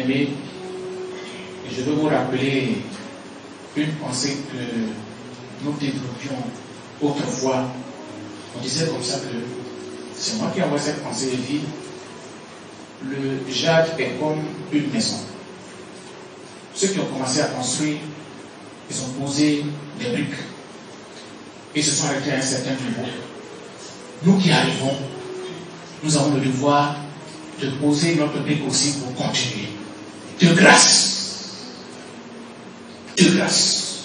bien-aimés, je veux vous rappeler une pensée que nous développions autrefois. On disait comme ça que c'est moi qui envoie cette pensée et dit le jade est comme une maison. Ceux qui ont commencé à construire, ils ont posé des briques et se sont arrêtés à un certain niveau. Nous qui arrivons, nous avons le devoir de poser notre brique aussi pour continuer. De grâce. De grâce.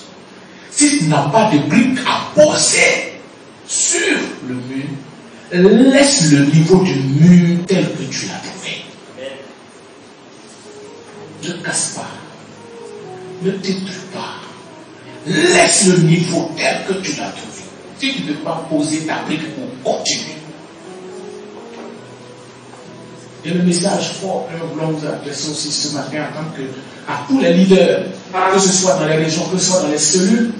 Si tu n'as pas de brique à poser sur le mur, laisse le niveau du mur tel que tu l'as trouvé. Ne casse pas. Ne détruis pas. Laisse le niveau tel que tu l'as trouvé. Si tu ne peux pas poser ta brique pour continuer. Et le message fort que nous voulons vous adresser aussi ce matin en tant que à tous les leaders, que ce soit dans les régions, que ce soit dans les cellules,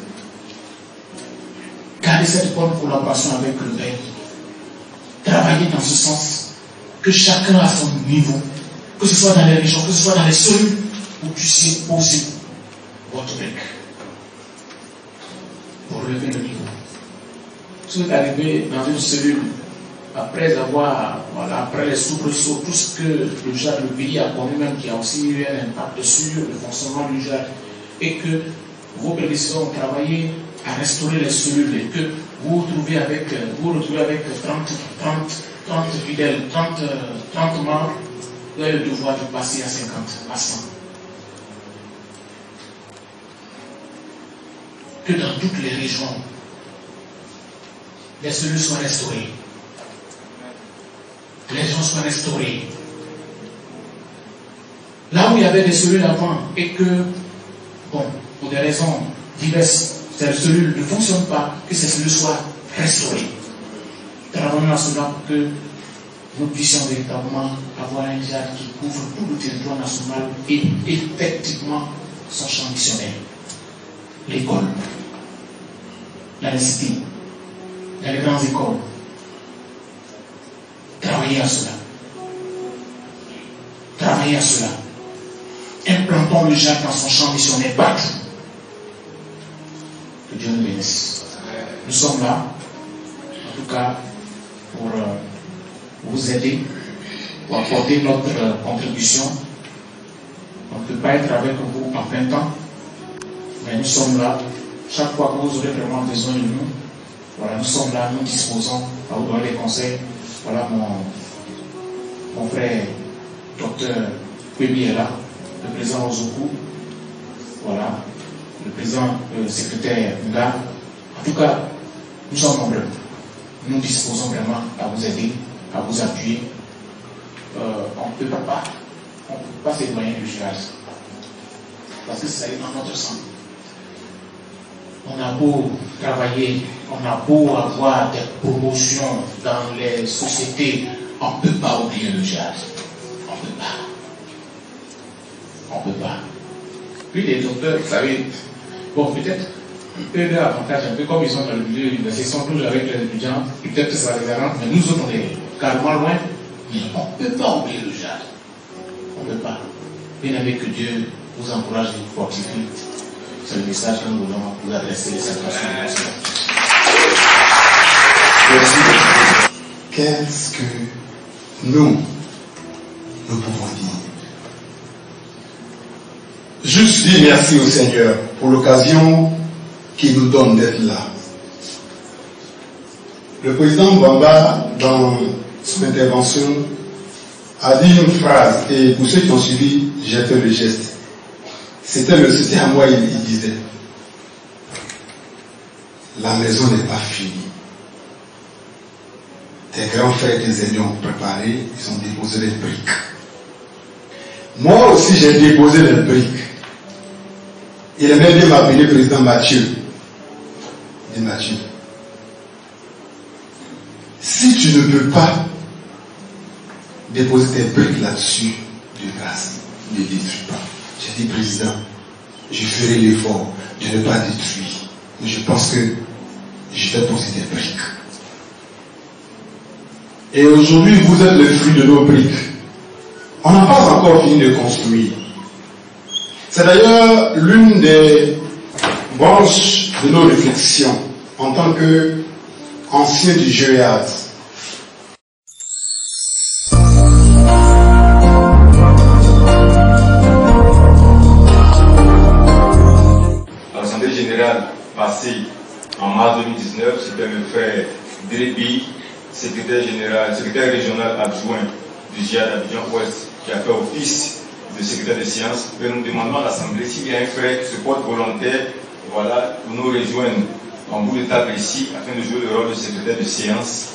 gardez cette bonne collaboration avec le Père. Travaillez dans ce sens, que chacun a son niveau, que ce soit dans les régions, que ce soit dans les cellules, vous puissiez poser votre brique pour relever le niveau. Si vous êtes arrivé dans une cellule, après avoir, après les soubresauts, tout ce que le JAD, le pays a connu même, qui a aussi eu un impact sur le fonctionnement du JAD, et que vos prédécesseurs ont travaillé à restaurer les cellules, et que vous vous retrouvez avec 30 fidèles, 30 membres, vous avez le devoir de passer à 50, à 100. Que dans toutes les régions, les cellules soient restaurées. Les gens soient restaurés. Là où il y avait des cellules avant et que, bon, pour des raisons diverses, ces cellules ne fonctionnent pas, que ces cellules soient restaurées. Travaillons à cela pour que nous puissions véritablement avoir un JAD qui couvre tout le territoire national et effectivement son champ missionnaire. L'école, l'université, dans les grandes écoles. Travaillez à cela. Travaillez à cela. Implantons le JAD dans son champ missionnaire partout. Que Dieu nous bénisse. Nous sommes là, en tout cas, pour vous aider, pour apporter notre contribution. On ne peut pas être avec vous en plein temps, mais nous sommes là. Chaque fois que vous aurez vraiment besoin de nous, voilà, nous sommes là, nous disposons à vous donner des conseils. Voilà mon frère, docteur Kwebi est là, le président Ozoku, voilà, le président secrétaire Nga. En tout cas, nous sommes nombreux. Nous disposons vraiment à vous aider, à vous appuyer. On ne peut pas s'éloigner du JAD. Parce que ça est dans notre sang. On a beau travailler, on a beau avoir des promotions dans les sociétés, on ne peut pas oublier le JAD. On ne peut pas. On ne peut pas. Puis les docteurs, vous savez, bon, peut-être, eux, leur avantage, un peu comme ils sont dans le milieu universitaire, ils sont toujours avec les étudiants, peut-être que ça les arrange, mais nous autres, on est carrément loin. Mais on ne peut pas oublier le JAD. On ne peut pas. Bien avec que Dieu vous encourage et vous fortifie. C'est le message que nous voulons vous adresser cette façon. Qu'est-ce que nous pouvons dire? Juste dire merci au Seigneur pour l'occasion qu'il nous donne d'être là. Le président Bamba, dans son intervention, a dit une phrase, et pour ceux qui ont suivi, j'ai fait le geste. C'était à moi, il disait, la maison n'est pas finie. Tes grands frères et tes aînés ont préparé, ils ont déposé les briques. Moi aussi, j'ai déposé les briques. Il aimait bien m'appeler président Mathieu. Il dit Mathieu, si tu ne peux pas déposer tes briques là-dessus, de grâce, ne détruis pas. J'ai dit, président, je ferai l'effort de ne pas détruire. Mais je pense que je vais poser des briques. Et aujourd'hui, vous êtes le fruit de nos briques. On n'a pas encore fini de construire. C'est d'ailleurs l'une des branches de nos réflexions en tant qu'ancien du GEAD. L'Assemblée générale passée en mars 2019, c'était le frère Drébi, secrétaire régional adjoint du GIAD Abidjan Ouest, qui a fait office de secrétaire de séance. Et nous demandons à l'Assemblée s'il y a un frère qui se porte volontaire, voilà, pour nous rejoindre en bout de table ici, afin de jouer le rôle de secrétaire de séance.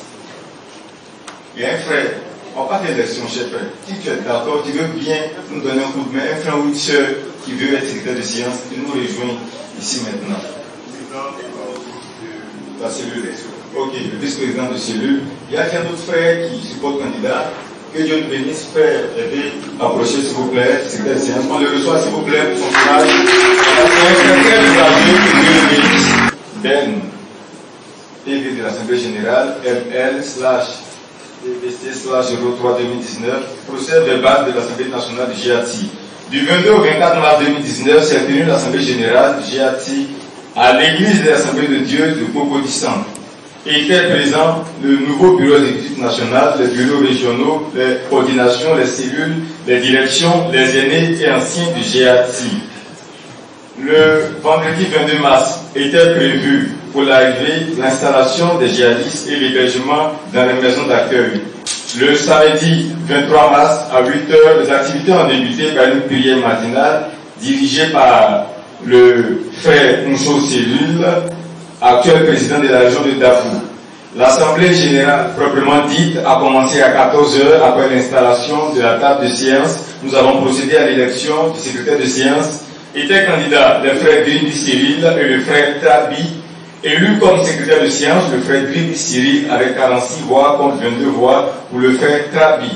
Il y a un frère, on va pas faire l'élection, cher frère. Si tu es d'accord, tu veux bien nous donner un coup de main, un frère ou une soeur qui veut être secrétaire de séance, il nous rejoint ici maintenant. La cellule. Ok, le vice-président de cellule. Il y a qu'un autre frère qui supporte candidat. Que Dieu nous bénisse, frère. Veuillez approcher, s'il vous plaît. Secrétaire de séance. On le reçoit, s'il vous plaît, pour son courage. C'est un frère de que Dieu le bénisse. Ben, PV de l'Assemblée générale, ML/DVC/03-2019, procès verbal de l'Assemblée nationale du GIATI. Du 22 au 24 mars 2019, s'est tenue l'Assemblée générale du GIATI à l'église de l'Assemblée de Dieu de Bobo-Distance. Étaient présents le nouveau bureau exécutif national, les bureaux régionaux, les coordinations, les cellules, les directions, les aînés et anciens du GIATI. Le vendredi 22 mars était prévu pour l'arrivée, l'installation des djihadistes et l'hébergement dans les maisons d'accueil. Le samedi 23 mars à 8h, les activités ont débuté par une prière matinale dirigée par le frère Moucho Cellule, actuel président de la région de Darfour. L'Assemblée générale proprement dite a commencé à 14h après l'installation de la table de séance. Nous avons procédé à l'élection du secrétaire de séance. Étaient candidats le frère Grimby Cyril et le frère Trabi. Élu comme secrétaire de séance, le frère Grimby Cyril avec 46 voix contre 22 voix pour le frère Trabi.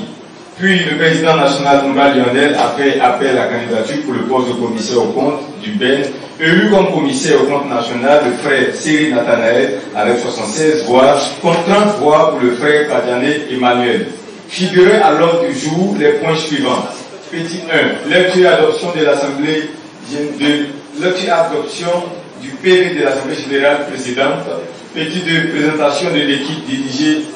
Puis le président national Mba Lionel a fait appel à la candidature pour le poste de commissaire au compte du Ben. Élu comme commissaire au compte national, le frère Cyril Nathanaël avec 76 voix contre 30 voix pour le frère Kadiané Emmanuel. Figurez à l'ordre du jour les points suivants. Petit 1. Lecture et adoption de l'Assemblée adoption du PV de l'Assemblée générale précédente. Petit 2. Présentation de l'équipe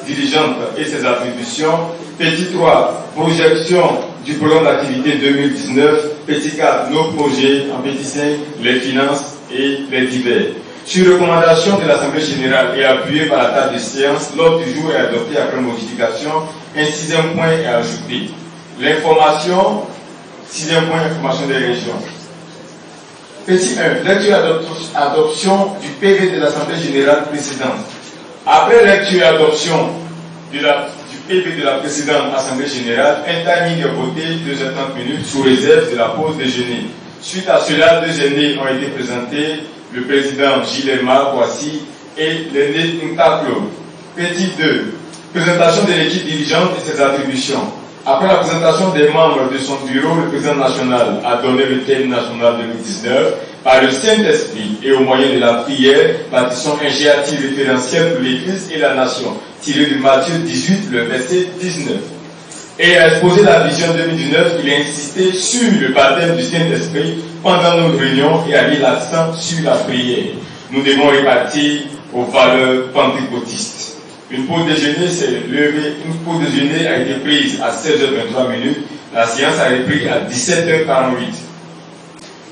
dirigeante et ses attributions. Petit 3. Projection du programme d'activité 2019. Petit 4. Nos projets. En petit 5. Les finances et les divers. Sur recommandation de l'Assemblée générale et appuyé par la table de séance, l'ordre du jour est adopté après modification. Un 6e point est ajouté. L'information, 6e point, information des régions. Petit 1. Lecture et adoption du PV de l'Assemblée générale précédente. Après lecture et adoption du PV de la précédente Assemblée générale, un timing est voté 2h30 sous réserve de la pause déjeuner. Suite à cela, 2 aînés ont été présentés, le président Gilles Voici et l'aîné Nkaklo. Petit 2. Présentation de l'équipe dirigeante et ses attributions. Après la présentation des membres de son bureau, le président national a donné le thème national 2019. Par le Saint-Esprit et au moyen de la prière, bâtissons un GIATI référentiel pour l'Église et la nation, tiré de Matthieu 18, le verset 19. Et à exposer la vision 2019, il a insisté sur le baptême du Saint-Esprit pendant nos réunions et a mis l'accent sur la prière. Nous devons répartir aux valeurs pentecôtistes. Une pause déjeuner s'est levée, une pause déjeuner a été prise à 16h23. La séance a repris à 17h48.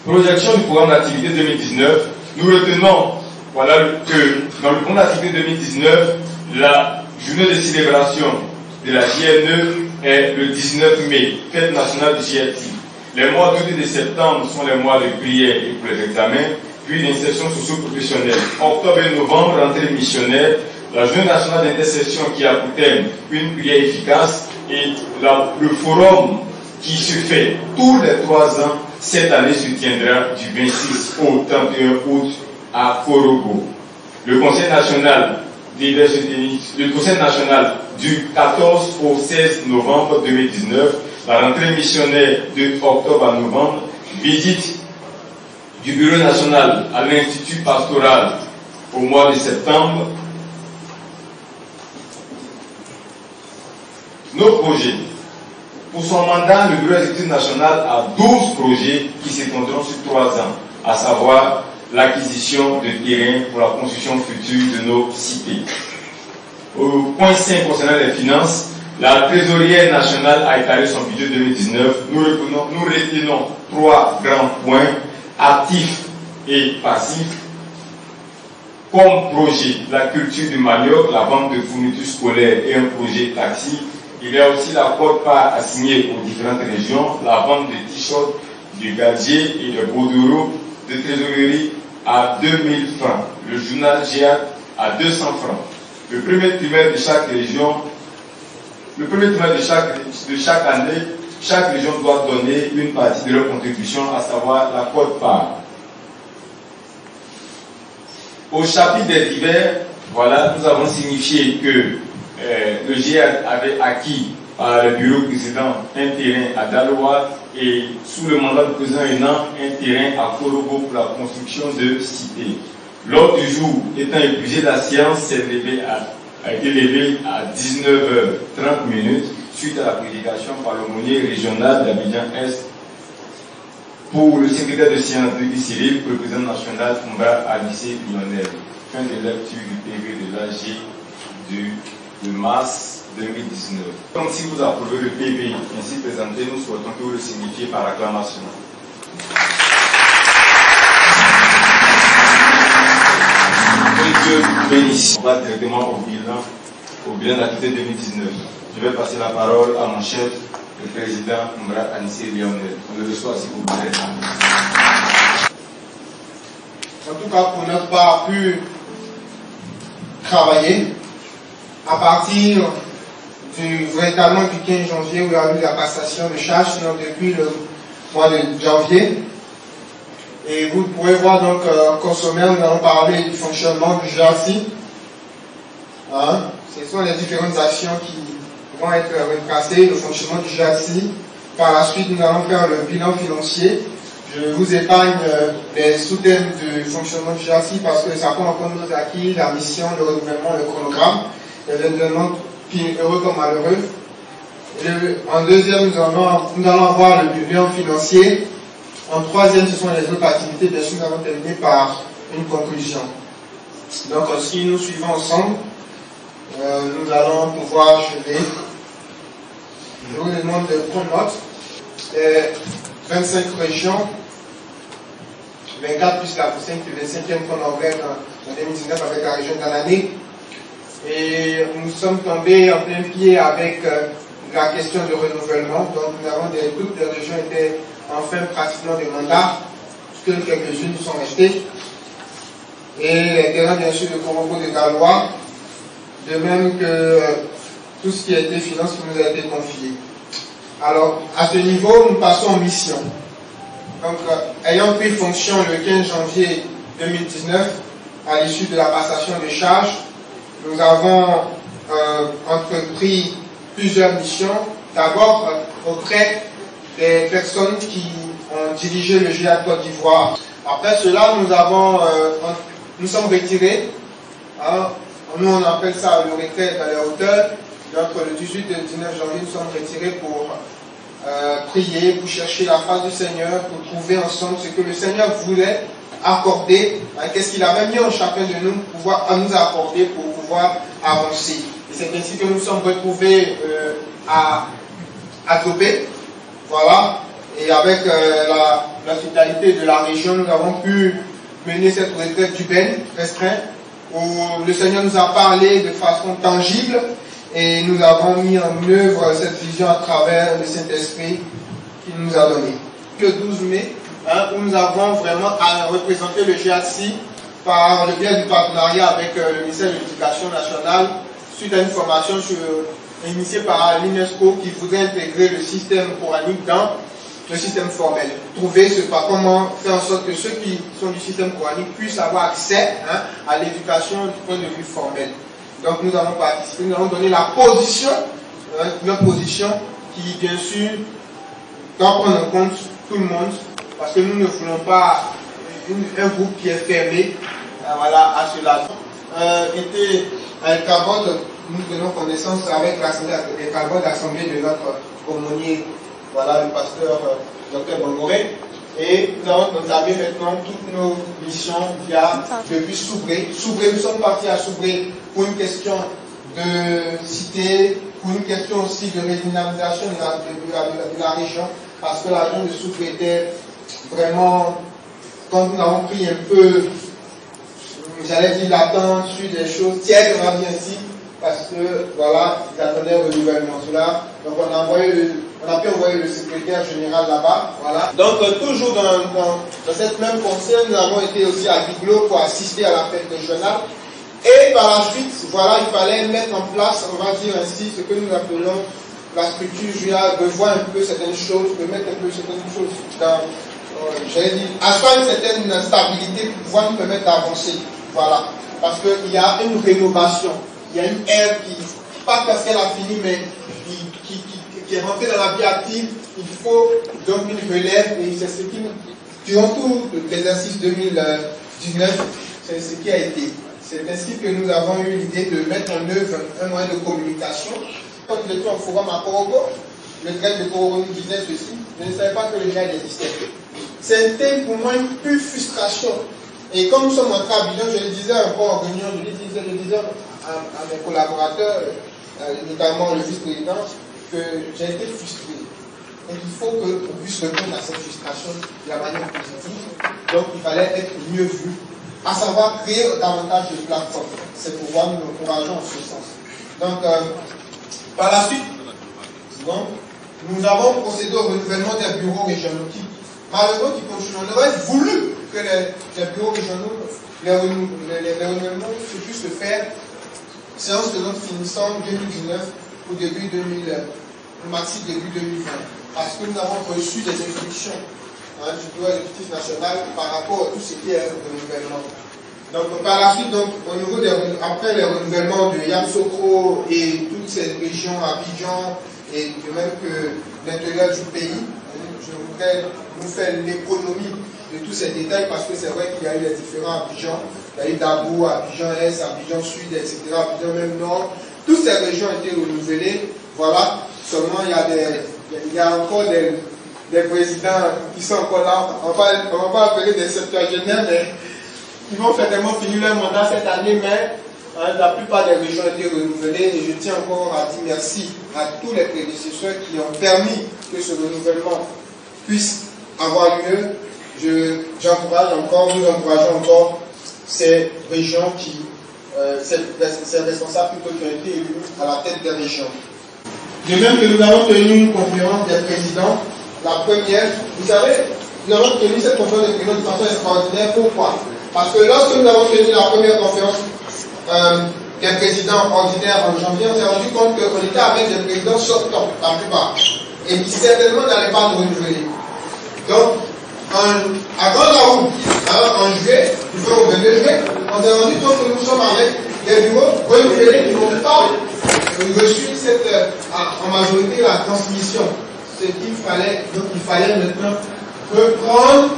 Projection du programme d'activité 2019. Nous retenons que dans le programme d'activité 2019, la journée de célébration de la JNE est le 19 mai, fête nationale du GIATI. Les mois d'août et de septembre sont les mois de prière et pour les examens, puis l'insertion socio-professionnelle. Octobre et novembre, rentrée missionnaire. La journée nationale d'intercession qui a pour thème une prière efficace et le forum qui se fait tous les 3 ans, cette année se tiendra du 26 au 31 août à Korogo. Le Conseil national du 14 au 16 novembre 2019, la rentrée missionnaire de octobre à novembre, visite du Bureau national à l'Institut pastoral au mois de septembre. Nos projets. Pour son mandat, le Bureau exécutif national a 12 projets qui s'étendront sur 3 ans, à savoir l'acquisition de terrains pour la construction future de nos cités. Au point 5 concernant les finances, la trésorière nationale a étalé son budget 2019. Nous retenons 3 grands points, actifs et passifs. Comme projet, la culture du manioc, la vente de fournitures scolaires et un projet taxi. Il y a aussi la quote-part assignée aux différentes régions, la vente de t-shirts, du gadget et de bordereaux de trésorerie à 2000 francs. Le journal GIAC à 200 francs. Le premier trimestre de chaque région, le premier trimestre de chaque année, chaque région doit donner une partie de leur contribution, à savoir la quote-part. Au chapitre des divers, voilà, nous avons signifié que le GIAC avait acquis par le bureau précédent un terrain à Daloa et sous le mandat du président Hénan, un terrain à Korogo pour la construction de cités. L'ordre du jour étant épuisé, la séance a été levée à 19h30 suite à la prédication par l'aumônier régional d'Abidjan-Est pour le secrétaire de séance de Cyril, pour le président national Mbra Anissé Lionel. Fin de lecture du PV de l'AG de mars 2019. Donc si vous approuvez le PV ainsi présenté, nous souhaitons que vous le signifiez par acclamation. Que Dieu bénisse. On va directement au bilan d'activité 2019. Je vais passer la parole à mon chef, le président Mbra Anissé Lionel. On le reçoit s'il vous plaît. En tout cas, pour notre part, pu travailler à partir véritablement du 15 janvier où il y a eu la passation de charges, sinon depuis le mois de janvier. Et vous pourrez voir donc qu'au sommaire, nous allons parler du fonctionnement du GRC. Hein? Ce sont les différentes actions qui vont être retracées, le fonctionnement du GRC. Par la suite, nous allons faire le bilan financier. Je vous épargne les sous-thèmes du fonctionnement du GRC parce que ça prend en compte nos acquis, la mission, le renouvellement, le chronogramme, les événements heureux comme malheureux. En deuxième, nous allons avoir le bilan financier. En troisième, ce sont les autres activités. Bien sûr, nous allons terminer par une conclusion. Donc, si nous suivons ensemble, nous allons pouvoir achever. Je vous demande de prendre note. 25 régions, 24 plus la 25e qu'on a ouvert en 2019 avec la région d'Anané. Et nous sommes tombés en plein pied avec la question du renouvellement. Donc nous avons toutes les régions étaient en fin pratiquement de mandat, puisque quelques-unes sont restées. Et les terrains bien sûr de Korogo de Daloa, de même que tout ce qui a été finance qui nous a été confié. Alors, à ce niveau, nous passons en mission. Donc, ayant pris fonction le 15 janvier 2019, à l'issue de la passation des charges, nous avons entrepris plusieurs missions. D'abord, auprès des personnes qui ont dirigé le GIAC Côte d'Ivoire. Après cela, nous sommes retirés. Hein, nous, on appelle ça le retrait dans les hauteurs. Donc, le 18 et le 19 janvier, nous sommes retirés pour prier, pour chercher la face du Seigneur, pour trouver ensemble ce que le Seigneur voulait accorder, hein, qu'est-ce qu'il avait mis en chacun de nous à nous accorder pour pouvoir avancer. Et c'est ainsi que nous sommes retrouvés à Topé, voilà, et avec la finalité de la région, nous avons pu mener cette retraite urbaine restreinte, où le Seigneur nous a parlé de façon tangible, et nous avons mis en œuvre cette vision à travers le Saint-Esprit qu'il nous a donné. Le 12 mai, hein, où nous avons vraiment représenté le GRC par le biais du partenariat avec le ministère de l'Éducation nationale, suite à une formation initiée par l'UNESCO qui voudrait intégrer le système coranique dans le système formel. Trouver comment faire en sorte que ceux qui sont du système coranique puissent avoir accès, hein, à l'éducation du point de vue formel. Donc nous avons participé, nous avons donné la position, notre position qui bien sûr doit prendre en compte tout le monde, parce que nous ne voulons pas un groupe qui est fermé, voilà, à cela. Était un carotte nous tenons connaissance avec les travaux d'assemblée de notre aumônier, voilà, le pasteur Dr Bongoré. Et nous avons entamé maintenant toutes nos missions depuis Soubré. Soubré, nous sommes partis à Soubré pour une question de cité, pour une question aussi de redynamisation de la région, parce que la région de Soubré était vraiment, quand nous avons pris un peu, j'allais dire l'attente sur des choses tièdes, on va dire ainsi, parce que voilà, ils attendaient le renouvellement. Donc on a pu envoyer le secrétaire général là-bas. Voilà. Donc toujours dans cette même conseil, nous avons été aussi à Biglo pour assister à la fête régionale. Et par la suite, voilà, il fallait mettre en place, on va dire ainsi, ce que nous appelons la structure juridique, revoir un peu certaines choses, remettre un peu certaines choses dans, j'allais dire, asseoir une certaine stabilité pour pouvoir nous permettre d'avancer. Voilà. Parce qu'il y a une rénovation, il y a une ère qui, pas parce qu'elle a fini, mais qui est rentrée dans la vie active. Il faut donc une relève, et c'est ce qui, durant tout l'exercice 2019, c'est ce qui a été. C'est ainsi que nous avons eu l'idée de mettre en œuvre un moyen de communication. Quand nous étions au forum à Korogo, le grec de Korogo nous disait ceci, je ne savais pas que le GIAD existait. C'était pour moi une pure frustration. Et comme nous sommes entrés à Abidjan, je le disais encore en réunion, je le disais à mes collaborateurs, notamment le vice-président, que j'ai été frustré. Et il faut qu'on puisse répondre à cette frustration de la manière positive. Donc il fallait être mieux vu, à savoir créer davantage de plateformes. C'est pourquoi nous nous encourageons en ce sens. Donc, par la suite, bon, nous avons procédé au renouvellement des bureaux régionaux qui, malheureusement, qui continuent. On aurait voulu que les bureaux régionaux, les renouvellements se puissent faire séance de notre finissant 2019 ou début 2000, maxi début 2020. Parce que nous avons reçu des instructions du bureau exécutif national par rapport à tout ce qui est renouvellement. Donc par la suite, donc, au niveau après les renouvellements de Yamoussoukro et toutes ces régions, Abidjan, et de même que l'intérieur du pays, je voudrais vous faire l'économie de tous ces détails parce que c'est vrai qu'il y a eu les différents Abidjan. Il y a eu Dabou, Abidjan Est, Abidjan Sud, etc., Abidjan même Nord. Toutes ces régions ont été renouvelées. Voilà. Seulement, il y a encore des présidents qui sont encore là. On va pas appeler des septuagénaires, mais ils vont certainement finir leur mandat cette année, mais la plupart des régions ont été renouvelées. Et je tiens encore à dire merci à tous les prédécesseurs qui ont permis que ce renouvellement puisse avoir lieu. J'encourage encore, nous encourageons encore ces régions ces responsables plutôt qui ont été élus à la tête des régions. De même que nous avons tenu une conférence des présidents, la première, vous savez, nous avons tenu cette conférence des présidents de façon extraordinaire. Pourquoi? Parce que lorsque nous avons tenu la première conférence des présidents ordinaires en janvier, on s'est rendu compte qu'on était avec des présidents sortants, la plupart, et qui certainement n'allaient pas nous renouveler. Donc, à Grand-Laou, en juillet, il faut au 22 juillet, on s'est rendu compte que nous sommes avec des bureaux renouvelés qui n'ont pas reçu en majorité la transmission. Ce qu'il fallait, donc il fallait maintenant reprendre,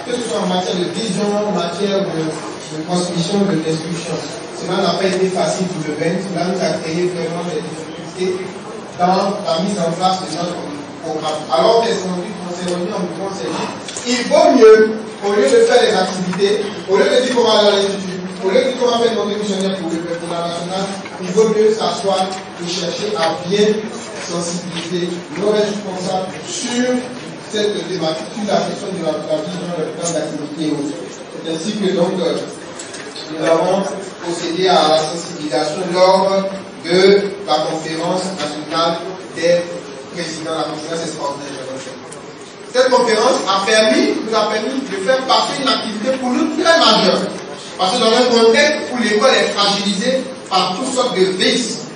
que ce soit en matière de vision, en matière de transmission, de destruction. Cela n'a pas été facile pour le VEN, cela nous a créé vraiment des difficultés dans la mise en place de notre programme. Alors qu'est-ce qu'on dit? On s'est rendu en mouvement, on s'est dit, il vaut mieux, au lieu de faire des activités, au lieu de dire qu'on va aller à l'institut, au lieu de dire qu'on va faire une montée missionnaire pour la nationale, il vaut mieux s'asseoir et chercher à bien sensibiliser nos responsables sur cette thématique, sur la question de la vision de plan d'activité et autres. C'est ainsi que donc nous avons procédé à la sensibilisation lors de la conférence nationale des présidents, la conférence extraordinaire. Cette conférence nous a permis de faire passer une activité pour nous très majeure. Parce que dans un contexte où l'école est fragilisée par toutes sortes de vices,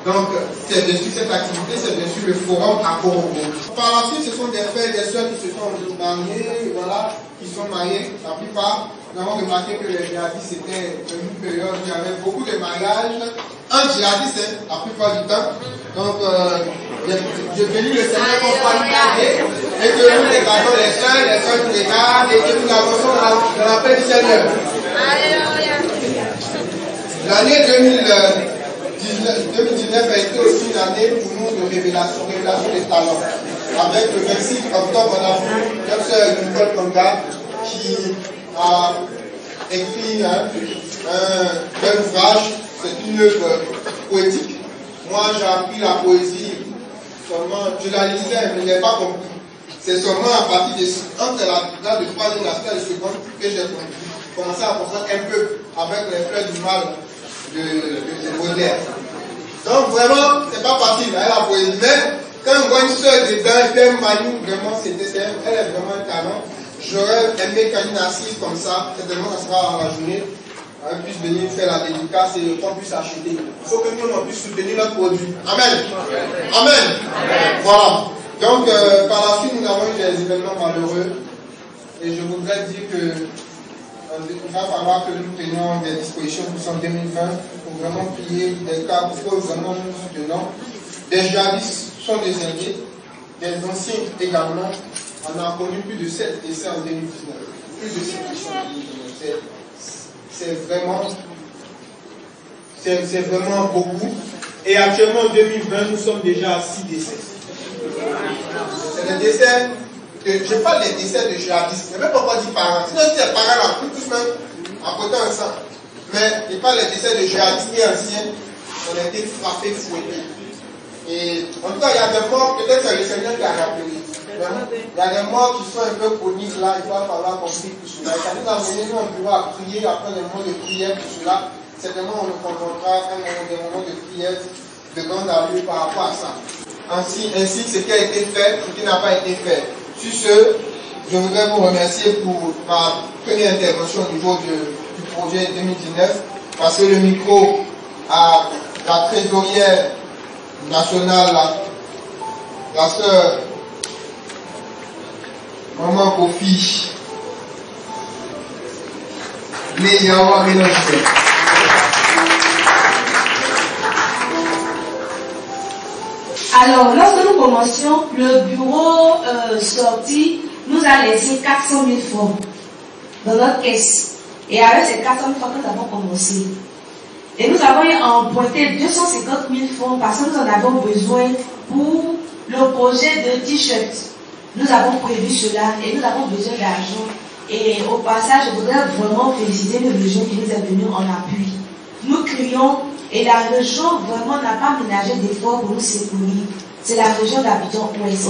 donc c'est bien sûr cette activité, c'est bien sûr le forum à Korogo. Par la suite, ce sont des frères et des sœurs qui se sont mariés, voilà, qui sont mariés. La plupart, nous avons remarqué que les djihadistes, c'était une période où il y avait beaucoup de mariages entre djihadistes, la plupart du temps. Donc, je bénis le Seigneur pour pouvoir nous aider et que nous regardons les sœurs nous regardent et que nous avançons dans la paix du Seigneur. L'année 2000. 2019 a été aussi une année pour nous de révélation des talents. Avec le 26 octobre, on a vu notre sœur Nicole Konga qui a écrit un ouvrage, c'est une œuvre poétique. Moi, j'ai appris la poésie seulement, je la lisais, mais je n'ai pas compris. C'est seulement à partir entre la de troisième et la seconde que j'ai commencé à comprendre un peu avec les fleurs du mal de Baudelaire. Donc vraiment, c'est pas facile, hein, la poésie. Mais quand on voit une soeur dedans et puis elle manie vraiment ses dessins, elle est vraiment un talent. J'aurais aimé qu'elle assise comme ça, certainement ça sera à la journée, on puisse venir faire la dédicace et qu'on puisse acheter. Il faut que nous on puisse soutenir notre produit. Amen. Amen. Amen. Voilà. Donc par la suite nous avons eu des événements malheureux et je voudrais dire que il va falloir que nous tenions des dispositions pour son 2020 pour vraiment prier des cas pour que vraiment nous soutenons. Des journalistes sont décédés, des anciens également. On a connu plus de 7 décès en 2019. Plus de 7 décès en 2019. C'est vraiment beaucoup. Et actuellement en 2020, nous sommes déjà à 6 décès. C'est des décès. Je parle des décès de jihadistes. Je ne vais pas encore dire parents. Sinon, si c'est parents, là, tous même en côté ensemble. Mais je parle des décès de jihadistes et anciens. On a été frappés, fouettés. Et en tout cas, il y a des morts, peut-être c'est le Seigneur qui a rappelé. Il y a des morts qui sont un peu chroniques là, il va falloir qu'on prie pour cela. Ça nous a amené, nous, on pourra prier, après des moments de prière pour cela. Certainement, on nous confrontera des moments de prière de grande allure par rapport à ça. Ainsi ce qui a été fait, ce qui n'a pas été fait. Sur ce, je voudrais vous remercier pour ma première intervention au niveau du projet 2019, parce que le micro à la trésorière nationale, la sœur Maman Kofi, Léa Mélange. Alors, lorsque nous commencions, le bureau sorti nous a laissé 400 000 francs dans notre caisse. Et avec ces 400 000 francs, nous avons commencé. Et nous avons emprunté 250 000 francs parce que nous en avons besoin pour le projet de t-shirt. Nous avons prévu cela et nous avons besoin d'argent. Et au passage, je voudrais vraiment féliciter le région qui nous est venu en appui. Nous crions et la région vraiment n'a pas ménagé d'efforts pour nous secourir. C'est la région d'Abidjan-Ouest.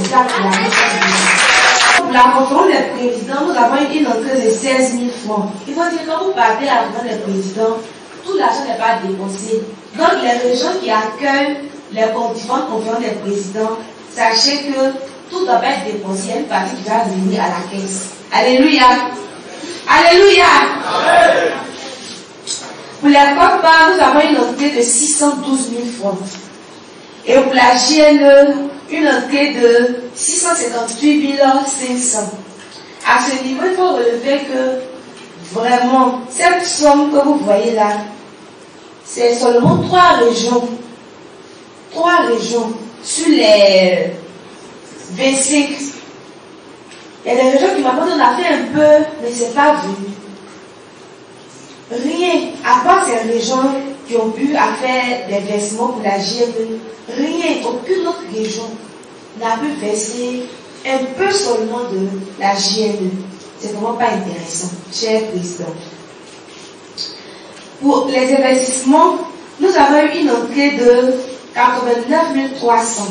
Pour la conférence des présidents, nous avons eu une entrée de 16 000 francs. Il faut dire que quand vous partez à la conférence des présidents, tout l'argent n'est pas dépensé. Donc les régions qui accueillent les différentes conférences des présidents, sachez que tout doit être dépensé. Il y a une partie qui va venir à la caisse. Alléluia. Alléluia. Amen. Pour les copains, nous avons une entrée de 612 000 francs. Et pour la GNE, une entrée de 658 500. À ce niveau, il faut relever que vraiment, cette somme que vous voyez là, c'est seulement 3 régions. 3 régions sur les 25. Il y a des régions qui m'appellent, on a fait un peu, mais c'est pas venu. Rien, à part ces régions qui ont pu faire des versements pour la GNE, rien, aucune autre région n'a pu verser un peu seulement de la GNE. C'est vraiment pas intéressant, cher président. Pour les investissements, nous avons eu une entrée de 89 300.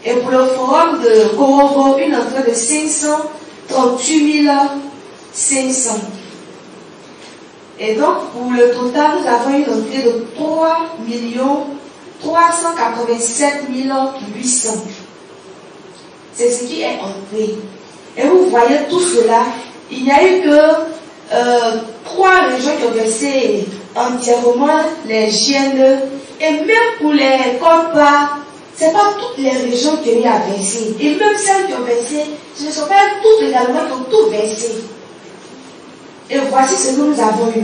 Et pour le forum de Kororo, une entrée de 538 500. Et donc, pour le total, nous avons une entrée de 3 387 800. C'est ce qui est entré. Et vous voyez tout cela. Il n'y a eu que 3 régions qui ont versé entièrement les GNE. Et même pour les COPA, ce n'est pas toutes les régions qui ont eu à verser. Et même celles qui ont versé, ce ne sont pas toutes également qui ont tout versé. Et voici ce que nous avons eu.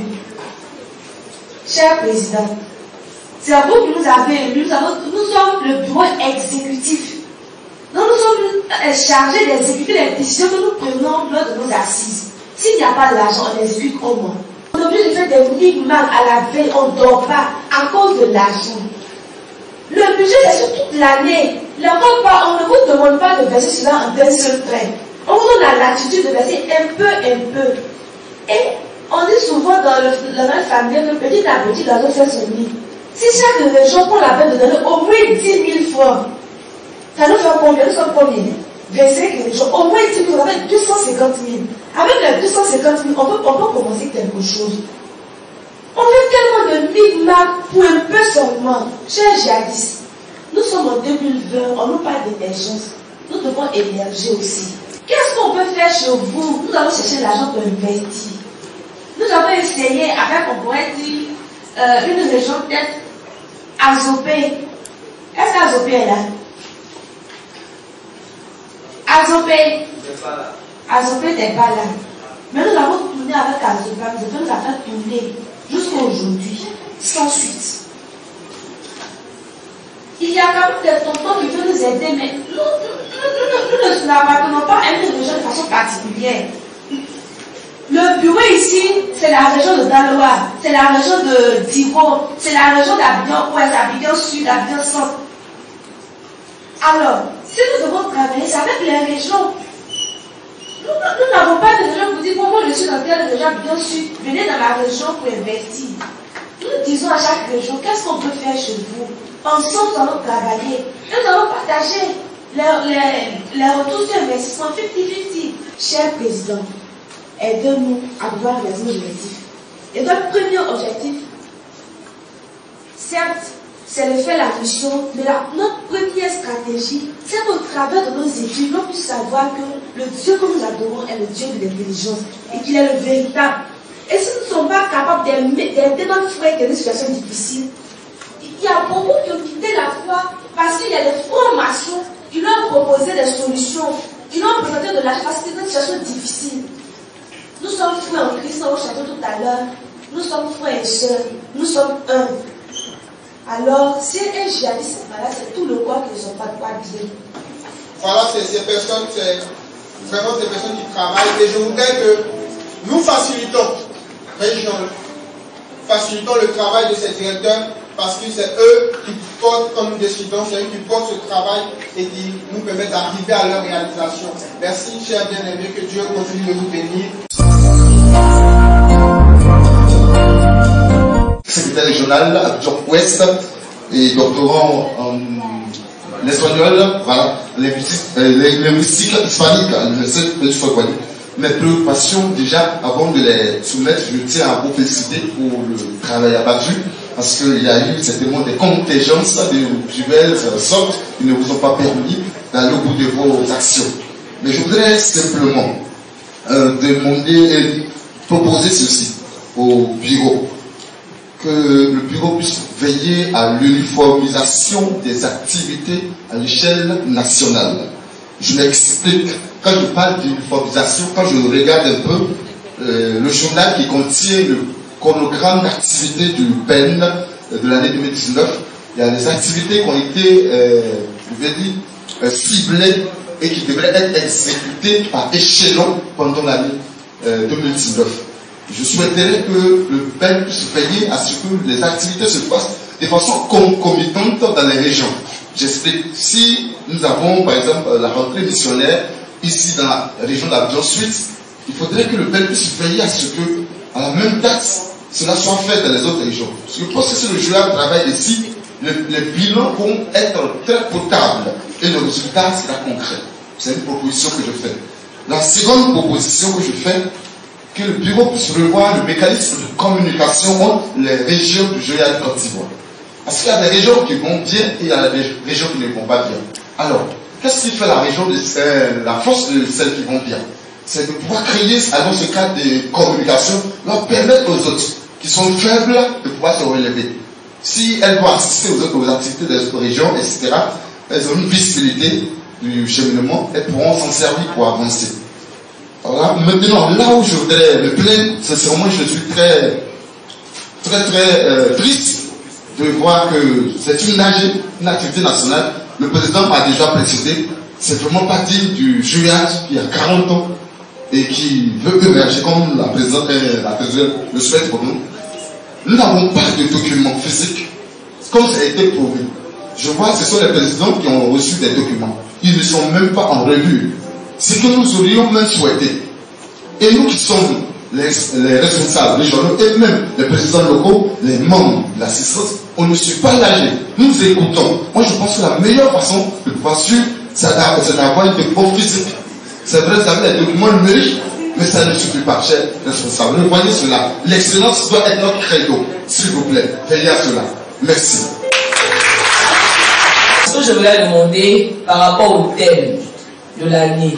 Cher président, c'est à vous que nous avez élus, nous sommes le bureau exécutif. Donc nous sommes chargés d'exécuter les décisions que nous prenons lors de nos assises. S'il n'y a pas d'argent, on exécute comment? On ne est obligé de faire des micmacs à la veille, on ne dort pas à cause de l'argent. Le budget c'est sur toute l'année. On ne vous demande pas de verser cela en d'un seul trait. On vous donne la latitude de verser un peu. Et on dit souvent dans la même famille que petit à petit, l'oiseau fait son nid. Si chaque région prend la peine de donner au moins 10 000 francs, ça nous fait combien? Nous sommes combien? 25 régions. Au moins 10 000, avec 250 000. Avec les 250 000, on peut commencer quelque chose. On fait tellement de micmacs pour un peu seulement. Chers djihadistes, nous sommes en 2020, on nous parle d'émergence. Nous devons émerger aussi. Qu'est-ce qu'on peut faire chez vous? Nous allons chercher l'argent pour investir. Nous avons essayé avec, on pourrait dire, une région peut-être Azopé. Est-ce qu'Azopé est là? Azopé n'est pas là. Mais nous avons tourné avec Azopé. Nous avons fait tourner jusqu'à aujourd'hui, sans suite. Il y a quand même des tontons qui veulent nous aider, mais nous n'appartenons pas à une région de façon particulière. Le bureau ici, c'est la région de Daloa, c'est la région de Divo, c'est la région d'Abidjan Ouest, Abidjan Sud, Abidjan Centre. Alors, si nous devons travailler, c'est avec les régions. Nous n'avons pas de région pour dire, bon, moi je suis dans telle région, Abidjan Sud, venez dans ma région pour investir. Nous disons à chaque région, qu'est-ce qu'on peut faire chez vous? Ensemble, nous allons travailler. Et nous allons partager les retours sur investissement 50-50. Cher président, aidez-nous à voir les objectifs. Et notre premier objectif, certes, c'est de faire la mission, mais notre première stratégie, c'est qu'au travers de nos études, on puisse savoir que le Dieu que nous adorons est le Dieu de l'intelligence et qu'il est le véritable. Et si nous ne sommes pas capables d'aider notre frère qui est dans une situation difficile, il y a beaucoup qui ont quitté la foi parce qu'il y a des formations qui leur ont proposé des solutions, qui leur ont présenté de la facilité dans une situation difficile. Nous sommes frères en Christ, on chantait tout à l'heure. Nous sommes frères et sœurs. Nous sommes un. Alors, si un djihadiste est malade, c'est tout le corps qui ne sont pas bien. Voilà, ces personnes, c'est vraiment des personnes qui travaillent. Et je voudrais que nous facilitons le travail de ces directeurs parce que c'est eux qui portent, comme nous décidons, c'est eux qui portent ce travail et qui nous permettent d'arriver à leur réalisation. Merci, chers bien-aimés, que Dieu continue de vous bénir. Secrétaire régional à Abidjan Ouest et doctorant en espagnol, voilà, linguistique hispanique à l'Université de Sorbonne. Mes préoccupations, déjà, avant de les soumettre, je tiens à vous féliciter pour le travail abattu, parce qu'il y a eu certainement des contingences de diverses sortes qui ne vous ont pas permis d'aller au bout de vos actions. Mais je voudrais simplement demander et proposer ceci au bureau, que le bureau puisse veiller à l'uniformisation des activités à l'échelle nationale. Je m'explique. Quand je parle d'uniformisation, quand je regarde un peu le journal qui contient le chronogramme d'activité du PEN de l'année 2019, il y a des activités qui ont été ciblées et qui devraient être exécutées par échelon pendant l'année 2019. Je souhaiterais que le PEN puisse veiller à ce que les activités se fassent de façon concomitante dans les régions. J'explique. Si nous avons, par exemple, la rentrée missionnaire ici dans la région d'Abidjan Sud, il faudrait que le PEN puisse veiller à ce que, à la même date, cela soit fait dans les autres régions. Parce que je pense que si le joueur travaille ici, les bilans vont être très potables et le résultat sera concret. C'est une proposition que je fais. La seconde proposition que je fais, que le bureau puisse revoir le mécanisme de communication entre les régions du Joya de Côte d'Ivoire. Parce qu'il y a des régions qui vont bien et il y a des régions qui ne vont pas bien. Alors, qu'est-ce qui fait la région la force de celles qui vont bien? C'est de pouvoir créer, dans ce cadre de communication, leur permettre aux autres qui sont faibles de pouvoir se relever. Si elles doivent assister aux activités des autres régions, etc., elles ont une visibilité du cheminement, elles pourront s'en servir pour avancer. Alors là, maintenant, là où je voudrais me plaindre, sincèrement, je suis très triste de voir que c'est une activité nationale. Le président m'a déjà précisé, c'est vraiment pas digne du juillage qui a 40 ans et qui veut émerger comme la présidente le souhaite pour nous, nous n'avons pas de documents physiques, comme ça a été prouvé. Je vois que ce sont les présidents qui ont reçu des documents. Ils ne sont même pas en revue. Ce que nous aurions même souhaité. Et nous qui sommes les responsables régionaux et même les présidents locaux, les membres de l'assistance, on ne suit pas l'âge. Nous écoutons. Moi je pense que la meilleure façon de pouvoir suivre, c'est d'avoir une document physique. C'est vrai, vous avez les documents numériques, mais ça ne suffit pas, chers responsables. Vous voyez cela. L'excellence doit être notre credo. S'il vous plaît, veillez à cela. Merci. Ce que je voulais demander par rapport au thème de l'année.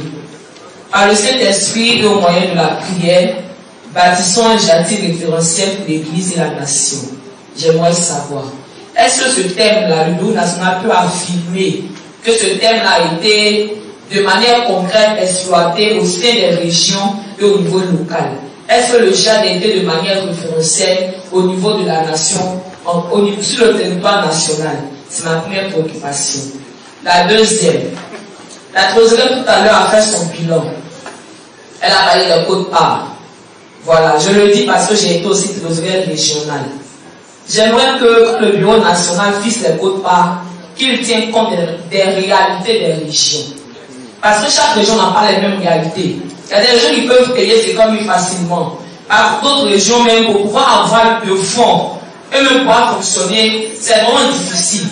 Par le Saint-Esprit et au moyen de la prière, bâtissons un jardin référentiel pour l'Église et la nation. J'aimerais savoir, est-ce que ce thème-là, le bureau national peut affirmer que ce thème-là a été de manière concrète exploité au sein des régions et au niveau local? Est-ce que le jardin a été de manière référentielle au niveau de la nation, sur le territoire national? C'est ma première préoccupation. La deuxième, la trésorière tout à l'heure a fait son bilan. Elle a parlé de quote-part. Voilà, je le dis parce que j'ai été aussi trésorière régionale. J'aimerais que le bureau national fixe les quote-part, qu'il tienne compte des réalités des régions. Parce que chaque région n'a pas les mêmes réalités. Il y a des régions qui peuvent payer ces communes facilement. Par d'autres régions, même pour pouvoir avoir le fonds et même pouvoir fonctionner, c'est vraiment difficile.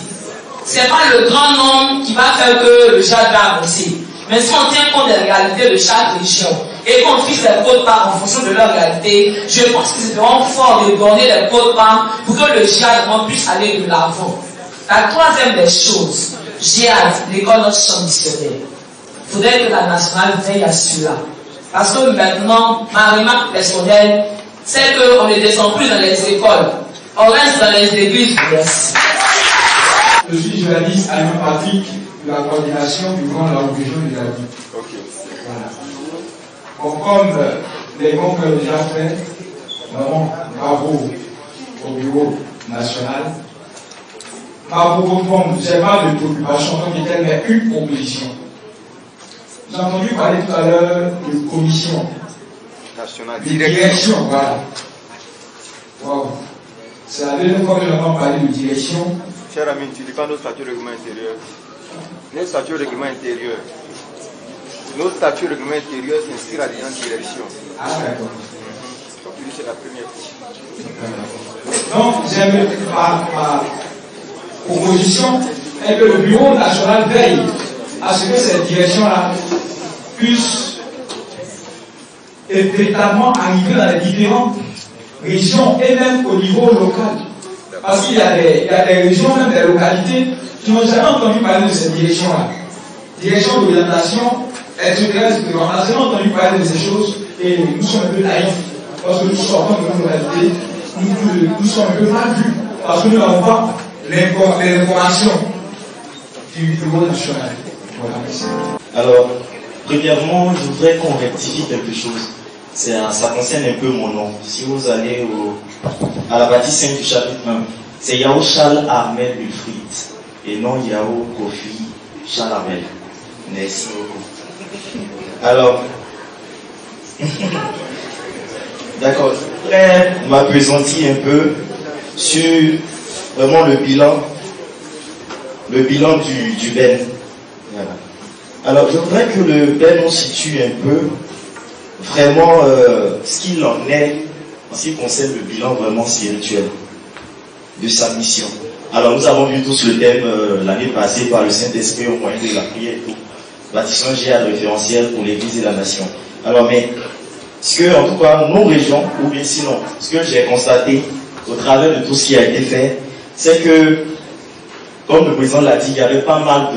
Ce n'est pas le grand nombre qui va faire que le jardin va avancer. Mais si on tient compte des réalités de chaque région et qu'on fixe les quotes-parts en fonction de leur réalité, je pense que c'est vraiment fort de donner les quotes-parts pour que le jardin puisse aller de l'avant. La troisième des choses, GIAD, l'école notre champ missionnaire. Il faudrait que la nationale veille à cela. Parce que maintenant, ma remarque personnelle, c'est qu'on ne descend plus dans les écoles. On reste dans les églises. Merci. Je suis journaliste Alain Patrick de la coordination du Grand la région de la vie. Voilà. Bon, comme les bons que j'ai déjà fait, vraiment bravo au bureau national. Ma proposition, je n'ai pas de préoccupation en tant que telle, mais une proposition. J'ai entendu parler tout à l'heure de commission nationale, de direction, voilà. Wow. C'est la deuxième fois que j'entends parler de direction. Cher ami, tu lis pas nos statuts règlement intérieur. Nos statuts règlement intérieur. Nos statuts règlement intérieur s'inscrivent à une direction. Ah, d'accord. C'est la première fois. Donc, ma proposition est que le bureau national veille à ce que cette direction-là puisse véritablement arriver dans les différentes régions et même au niveau local. Parce qu'il y a des régions, même des localités, qui n'ont jamais entendu parler de cette direction-là. Direction d'orientation, extraterrestre, on n'a jamais entendu parler de ces choses et nous sommes un peu naïfs. Parce que nous sortons de nos localités, nous sommes un peu mal vus. Parce que nous n'avons pas l'information du bureau national. Voilà, merci. Alors, premièrement, je voudrais qu'on rectifie quelque chose. Ça concerne un peu mon nom. Si vous allez à la partie 5 du chapitre 1, c'est Yao Charles Armel Ulfried et non Yao Kofi Charles Armel. Merci beaucoup. Alors, d'accord, je voudrais m'appesantir un peu sur vraiment le bilan du Ben. Voilà. Alors, je voudrais que le Ben nous situe un peu vraiment ce qu'il en est en ce qui concerne le bilan vraiment spirituel de sa mission. Alors, nous avons vu tous le thème l'année passée par le Saint-Esprit au moyen de la prière et tout. Bâtissons un GIAD référentiel pour l'Église et la nation. Alors, mais ce que, en tout cas, nos régions, ou bien sinon, ce que j'ai constaté au travers de tout ce qui a été fait, c'est que, comme le président l'a dit, il y avait pas mal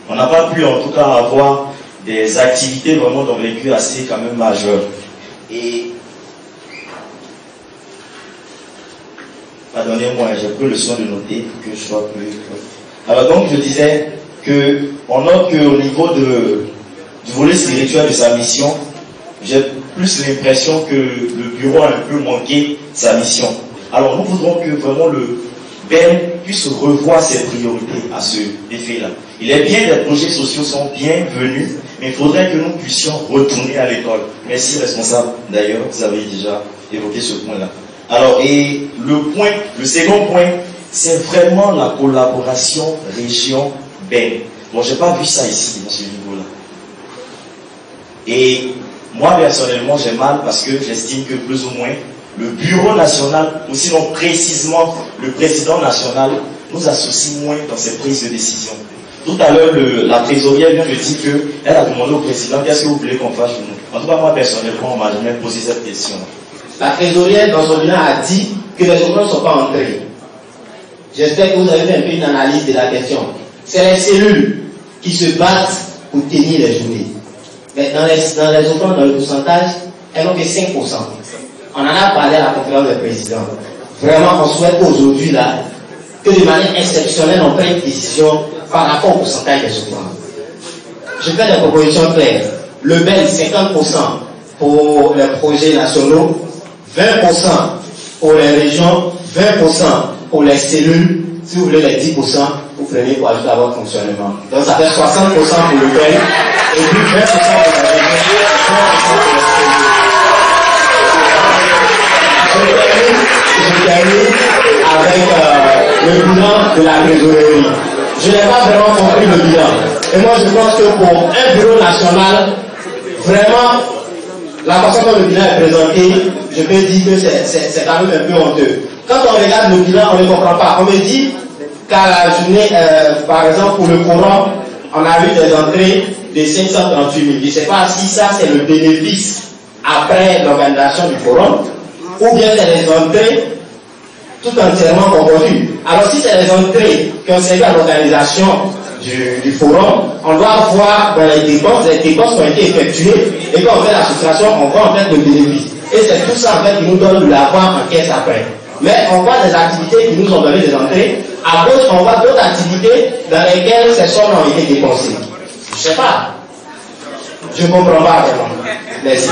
on n'a pas pu en tout cas avoir des activités vraiment d'envergure assez quand même majeures. Et pardonnez-moi, j'ai pris le soin de noter pour que je sois plus. Alors donc je disais que on note qu'au niveau du volet spirituel de sa mission, j'ai plus l'impression que le bureau a un peu manqué sa mission. Alors nous voudrons que vraiment le Ben puisse revoir ses priorités à ce effet-là. Les projets sociaux sont bienvenus, mais il faudrait que nous puissions retourner à l'école. Merci, responsable. D'ailleurs, vous avez déjà évoqué ce point-là. Alors, et le second point, c'est vraiment la collaboration région-BEN. Bon, j'ai pas vu ça ici, dans ce niveau-là. Et moi, personnellement, j'ai mal parce que j'estime que plus ou moins, le bureau national, ou sinon précisément le président national, nous associe moins dans ces prises de décision. Tout à l'heure, la trésorière vient me dire qu'elle a demandé au président qu'est-ce que vous voulez qu'on fasse pour nous. En tout cas, moi, personnellement, on m'a jamais posé cette question. La trésorière, dans son bilan, a dit que les opérations ne sont pas entrées. J'espère que vous avez fait un peu une analyse de la question. C'est les cellules qui se battent pour tenir les journées. Mais dans les opérations, dans le pourcentage, elles n'ont que 5%. On en a parlé à la conférence des présidents. Vraiment, on souhaite aujourd'hui, là, que de manière exceptionnelle, on prenne une décision par rapport au pourcentage des opérations. Je fais des propositions claires. Le BEN, 50% pour les projets nationaux, 20% pour les régions, 20% pour les cellules. Si vous voulez les 10%, vous prenez pour ajouter à votre fonctionnement. Donc ça fait 60% pour le BEN et puis 20% pour les régions, 20% pour les cellules. Je termine avec le bilan de la trésorerie. Je n'ai pas vraiment compris le bilan. Et moi je pense que pour un bureau national, vraiment, la façon dont le bilan est présenté, je peux dire que c'est quand même un peu honteux. Quand on regarde le bilan, on ne comprend pas. On me dit qu'à la journée, par exemple pour le forum, on a eu des entrées de 538 000. Je ne sais pas si ça c'est le bénéfice après l'organisation du forum, ou bien c'est les entrées tout entièrement confondues. Alors si c'est les entrées qui ont servi à l'organisation du forum, on doit voir dans les dépenses qui ont été effectuées, et quand on fait l'association, on voit en fait le bénéfice. Et c'est tout ça en fait qui nous donne l'avoir en caisse après. Mais on voit des activités qui nous ont donné des entrées, à gauche on voit d'autres activités dans lesquelles ces sommes ont été dépensées. Je sais pas. Je ne comprends pas vraiment. Merci.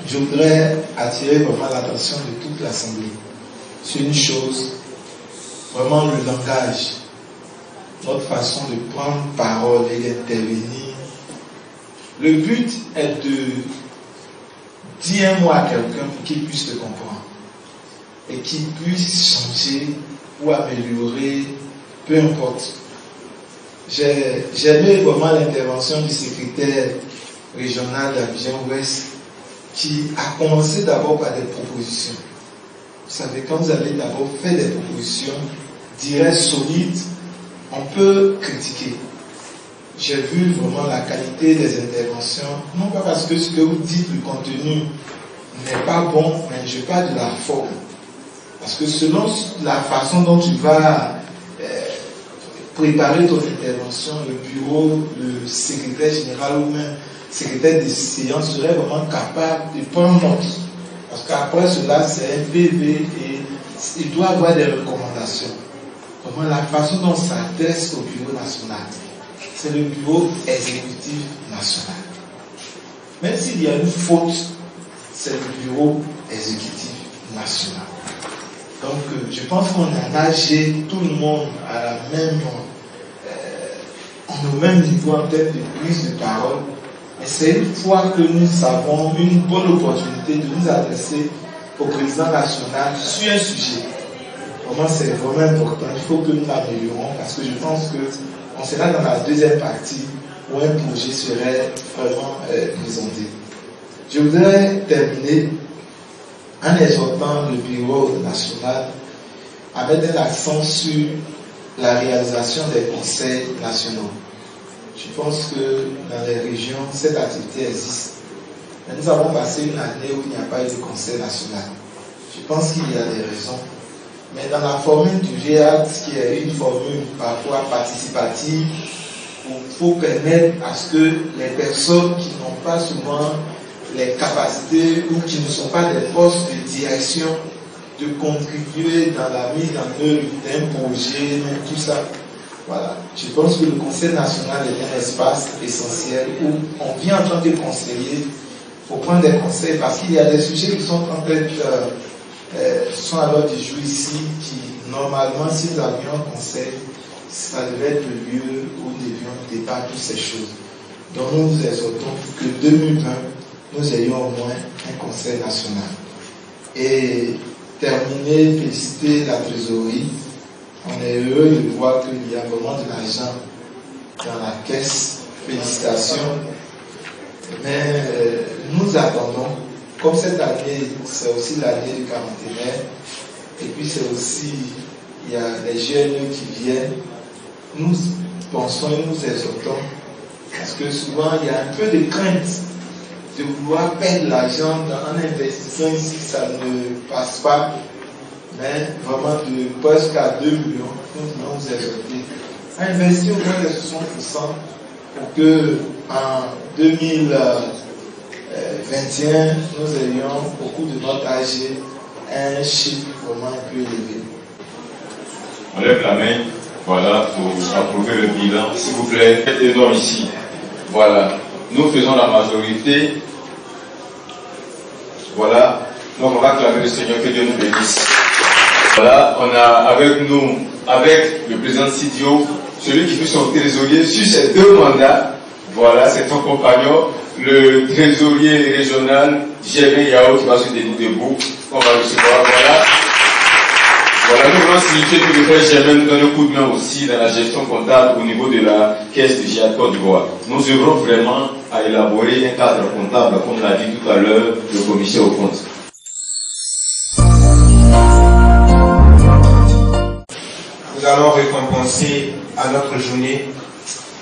Je voudrais attirer vraiment l'attention de toute l'Assemblée sur une chose, vraiment le langage, notre façon de prendre parole et d'intervenir. Le but est de dire un mot à quelqu'un pour qu'il puisse te comprendre et qu'il puisse changer ou améliorer, peu importe. J'ai aimé vraiment l'intervention du secrétaire régional d'Abidjan-Ouest qui a commencé d'abord par des propositions. Vous savez, quand vous avez d'abord fait des propositions directes, solides, on peut critiquer. J'ai vu vraiment la qualité des interventions, non pas parce que ce que vous dites, le contenu n'est pas bon, mais je parle de la forme. Parce que selon la façon dont tu vas préparer ton intervention, le bureau, le secrétaire général ou même secrétaire des séances serait vraiment capable de prendre note. Parce qu'après cela, c'est un PV et il doit avoir des recommandations. Vraiment, la façon dont on s'adresse au bureau national, c'est le bureau exécutif national. Même s'il y a une faute, c'est le bureau exécutif national. Donc, je pense qu'on a nagé tout le monde à la même, au même niveau en termes de prise de parole. Et c'est une fois que nous avons une bonne opportunité de nous adresser au président national sur un sujet. Vraiment, c'est vraiment important. Il faut que nous l'améliorons parce que je pense qu'on sera dans la deuxième partie où un projet serait vraiment présenté. Je voudrais terminer en exhortant le bureau national à mettre l'accent sur la réalisation des conseils nationaux. Je pense que dans les régions, cette activité existe. Mais nous avons passé une année où il n'y a pas eu de conseil national. Je pense qu'il y a des raisons. Mais dans la formule du GEAT, qui est une formule parfois participative, il faut permettre à ce que les personnes qui n'ont pas souvent les capacités ou qui ne sont pas des postes de direction de contribuer dans la mise en œuvre d'un projet, tout ça. Voilà. Je pense que le Conseil national est un espace essentiel où on vient en tant que conseiller pour prendre des conseils parce qu'il y a des sujets qui sont en train sont à l'ordre du jour ici qui, normalement, si nous avions un conseil, ça devait être le lieu où nous devions débattre toutes ces choses. Donc nous vous exhortons pour que 2020, nous ayons au moins un conseil national. Et terminer, féliciter la trésorerie. On est heureux de voir qu'il y a vraiment de l'argent dans la caisse. Félicitations. Mais nous attendons, comme cette année, c'est aussi l'année du quarantenaire, et puis c'est aussi, il y a les jeunes qui viennent, nous pensons et nous exhortons, parce que souvent il y a un peu de crainte de vouloir perdre l'argent en investissant ici, ça ne passe pas, mais vraiment de presque à 2 millions, nous voulons vous exhorter à investir au moins de 60% pour que en 2021, nous ayons beaucoup de notre âge un chiffre vraiment un peu élevé. On lève la main, voilà, pour approuver le bilan. S'il vous plaît, aidons ici. Voilà, nous faisons la majorité. Voilà, donc on va clamer le Seigneur, que Dieu nous bénisse. Voilà, on a avec nous, avec le président Sidio, celui qui fut son trésorier sur ces 2 mandats. Voilà, c'est son compagnon, le trésorier régional, Germain Yao, qui va se tenir debout, qu'on va recevoir. Voilà, nous voulons signifier que le frère Germain nous donne un coup de main aussi dans la gestion comptable au niveau de la caisse de GIAD Côte d'Ivoire. Nous œuvrons vraiment à élaborer un cadre comptable, comme l'a dit tout à l'heure le commissaire aux comptes. Nous allons récompenser à notre journée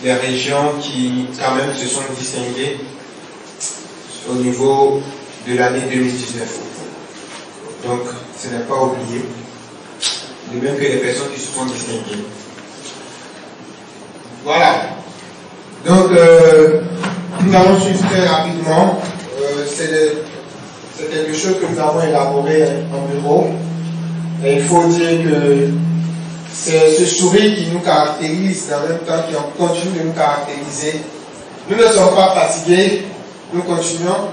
les régions qui quand même se sont distinguées au niveau de l'année 2019. Donc ce n'est pas oublié, de même que les personnes qui se sont distinguées. Voilà. Donc nous allons suivre très rapidement. C'est quelque chose que nous avons élaboré en bureau. Et il faut dire que c'est ce sourire qui nous caractérise, en même temps qui continue de nous caractériser. Nous ne sommes pas fatigués, nous continuons,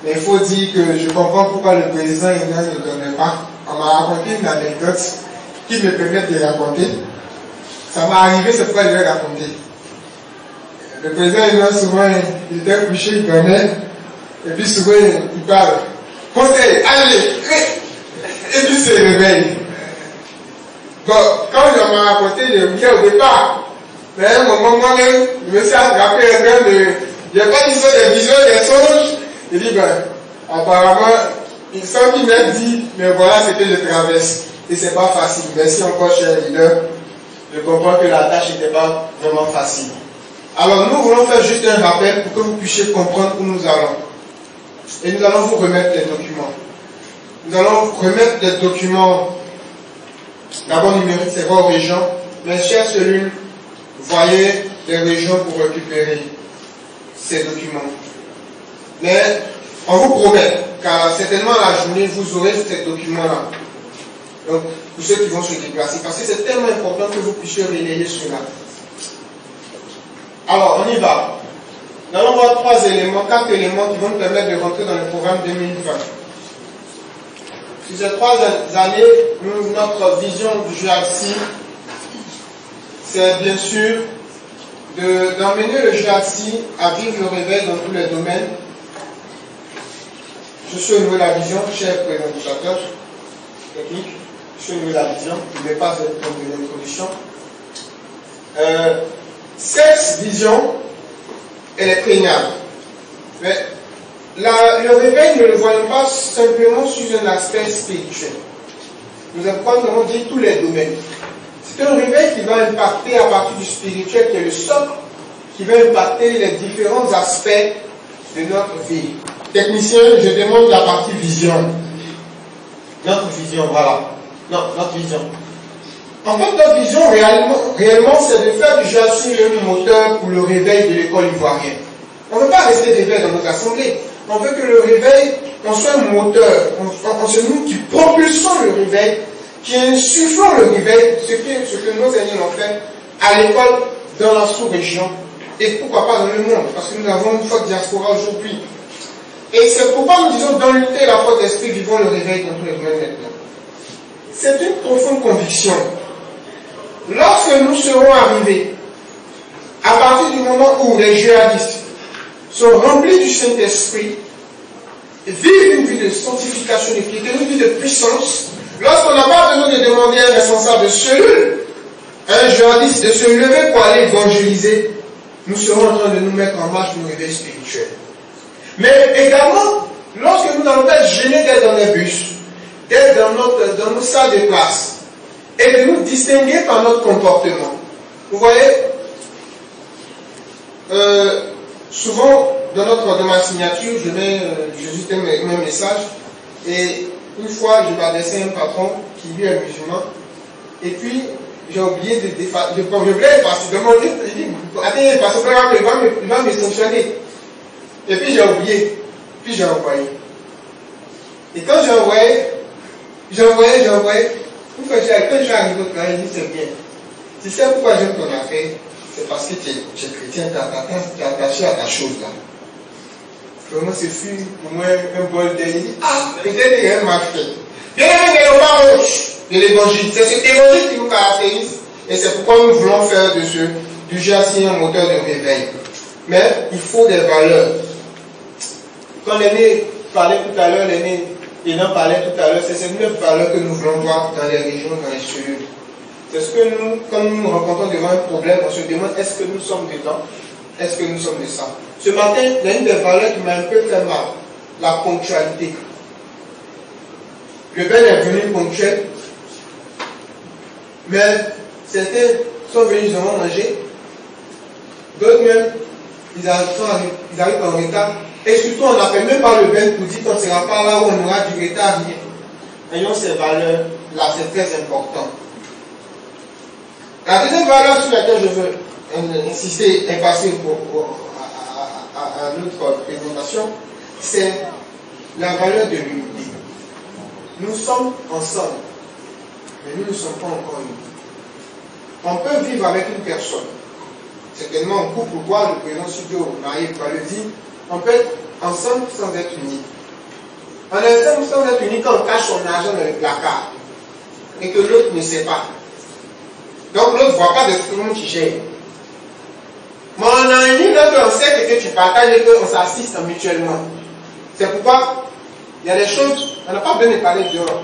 mais il faut dire que je comprends pourquoi le président ne donnait pas. On m'a raconté une anecdote qui me permet de raconter. Ça m'est arrivé, c'est pourquoi je vais raconter. Le président, souvent, il était couché, il donnait, et puis souvent, il parle. Comptez, allez, et puis c'est le réveil. Bon, quand je m'ai raconté, je riais au départ. Mais à un moment, moi-même, je me suis attrapé en train de. J'ai pas dit ça des visions, des songes. Il dit, ben, apparemment, il semble qu'il m'a dit, mais voilà ce que je traverse. Et c'est pas facile. Merci encore, cher leader. Je comprends que la tâche n'était pas vraiment facile. Alors, nous voulons faire juste un rappel pour que vous puissiez comprendre où nous allons. Et nous allons vous remettre les documents. Nous allons remettre les documents. D'abord numérique, c'est vos régions. Mais chère cellule, voyez les régions pour récupérer ces documents. Mais on vous promet, car certainement à la journée, vous aurez ces documents-là. Donc, pour ceux qui vont se déplacer, parce que c'est tellement important que vous puissiez relayer cela. Alors, on y va. Nous allons voir 4 éléments qui vont nous permettre de rentrer dans le programme 2020. Sur ces 3 années, notre vision du GACI, c'est bien sûr d'emmener le GACI à vivre le réveil dans tous les domaines. Je suis au niveau de la vision, cher présentateur technique, je suis au niveau de la vision, je ne vais pas faire de l'introduction. Cette vision, elle est prégnable. Mais le réveil, ne le voyons pas simplement sur un aspect spirituel. Nous avons dit tous les domaines. C'est un réveil qui va impacter à partir du spirituel, qui est le socle, qui va impacter les différents aspects de notre vie. Technicien, je demande la partie vision. Notre vision, voilà. Non, notre vision. En fait, notre vision, réellement, c'est de faire du GACI le moteur pour le réveil de l'école ivoirienne. On ne veut pas rester réveil dans notre assemblée. On veut que le réveil, on soit un moteur, on soit nous qui propulsons le réveil, qui insufflons le réveil, ce que nos aînés l'ont fait à l'école, dans la sous-région, et pourquoi pas dans le monde, parce que nous avons une forte diaspora aujourd'hui. Et c'est pourquoi nous disons dans l'unité la force d'esprit, vivons le réveil dans tous les domaines maintenant. C'est une profonde conviction lorsque nous serons arrivés, à partir du moment où les djihadistes sont remplis du Saint-Esprit, vivent une vie de sanctification, une vie de puissance, lorsqu'on n'a pas besoin de demander à un responsable de cellule, un djihadiste de se lever pour aller évangéliser, nous serons en train de nous mettre en marche pour une réveil spirituel. Mais également, lorsque nous n'allons pas être gênés d'être dans les bus, d'être dans nos salles de classe, et de nous distinguer par notre comportement. Vous voyez, souvent, dans ma signature, je mets Jésus t'aime mes messages, et une fois, je m'adressais à un patron qui lui est musulman, et puis, j'ai oublié de demander, il dit, attendez, parce qu'il va me sanctionner. Et puis j'ai oublié, puis j'ai envoyé. Et quand j'ai envoyé, quand je suis arrivé au travail, il dit c'est bien. Tu sais pourquoi j'aime ton affaire? C'est parce que tu es chrétien, tu es attaché à ta chose là. Vraiment, ce fut pour moi un bol d'air. Il dit, peut-être qu'il y a un mal fait. Bien aimé, n'est pas moche de l'évangile. C'est cet évangile qui nous caractérise. Et c'est pourquoi nous voulons faire du GACI un moteur de réveil. Mais il faut des valeurs. Quand l'aîné parlait tout à l'heure, l'aîné Énan parlait tout à l'heure, c'est ces 9 valeurs que nous voulons voir dans les régions, dans les cellules. C'est ce que nous, quand nous nous rencontrons devant un problème, on se demande est-ce que nous sommes dedans? Est-ce que nous sommes de ça? Ce matin, il y a une des valeurs qui m'a un peu fait mal, la ponctualité. Le Ben est venu ponctuel, mais certains sont venus, ils ont mangé, d'autres même, ils arrivent en retard. Et surtout, on n'appelle même pas le Ben pour dire qu'on ne sera pas là où on aura du retard. Ayons ces valeurs-là, c'est très important. La deuxième valeur sur laquelle je veux insister et passer à notre présentation, c'est la valeur de l'unité. Nous sommes ensemble, mais nous ne sommes pas encore unis. On peut vivre avec une personne. Certainement, en couple, quoi, le président Studio Marie le dit, on peut être ensemble sans être unis. On est ensemble sans être unis quand on cache son argent dans le placard et que l'autre ne sait pas. Donc l'autre ne voit pas de tout le monde qui gère. Mais on a uni quand on sait que tu partages et qu'on s'assiste mutuellement. C'est pourquoi il y a des choses, on n'a pas besoin de parler dehors.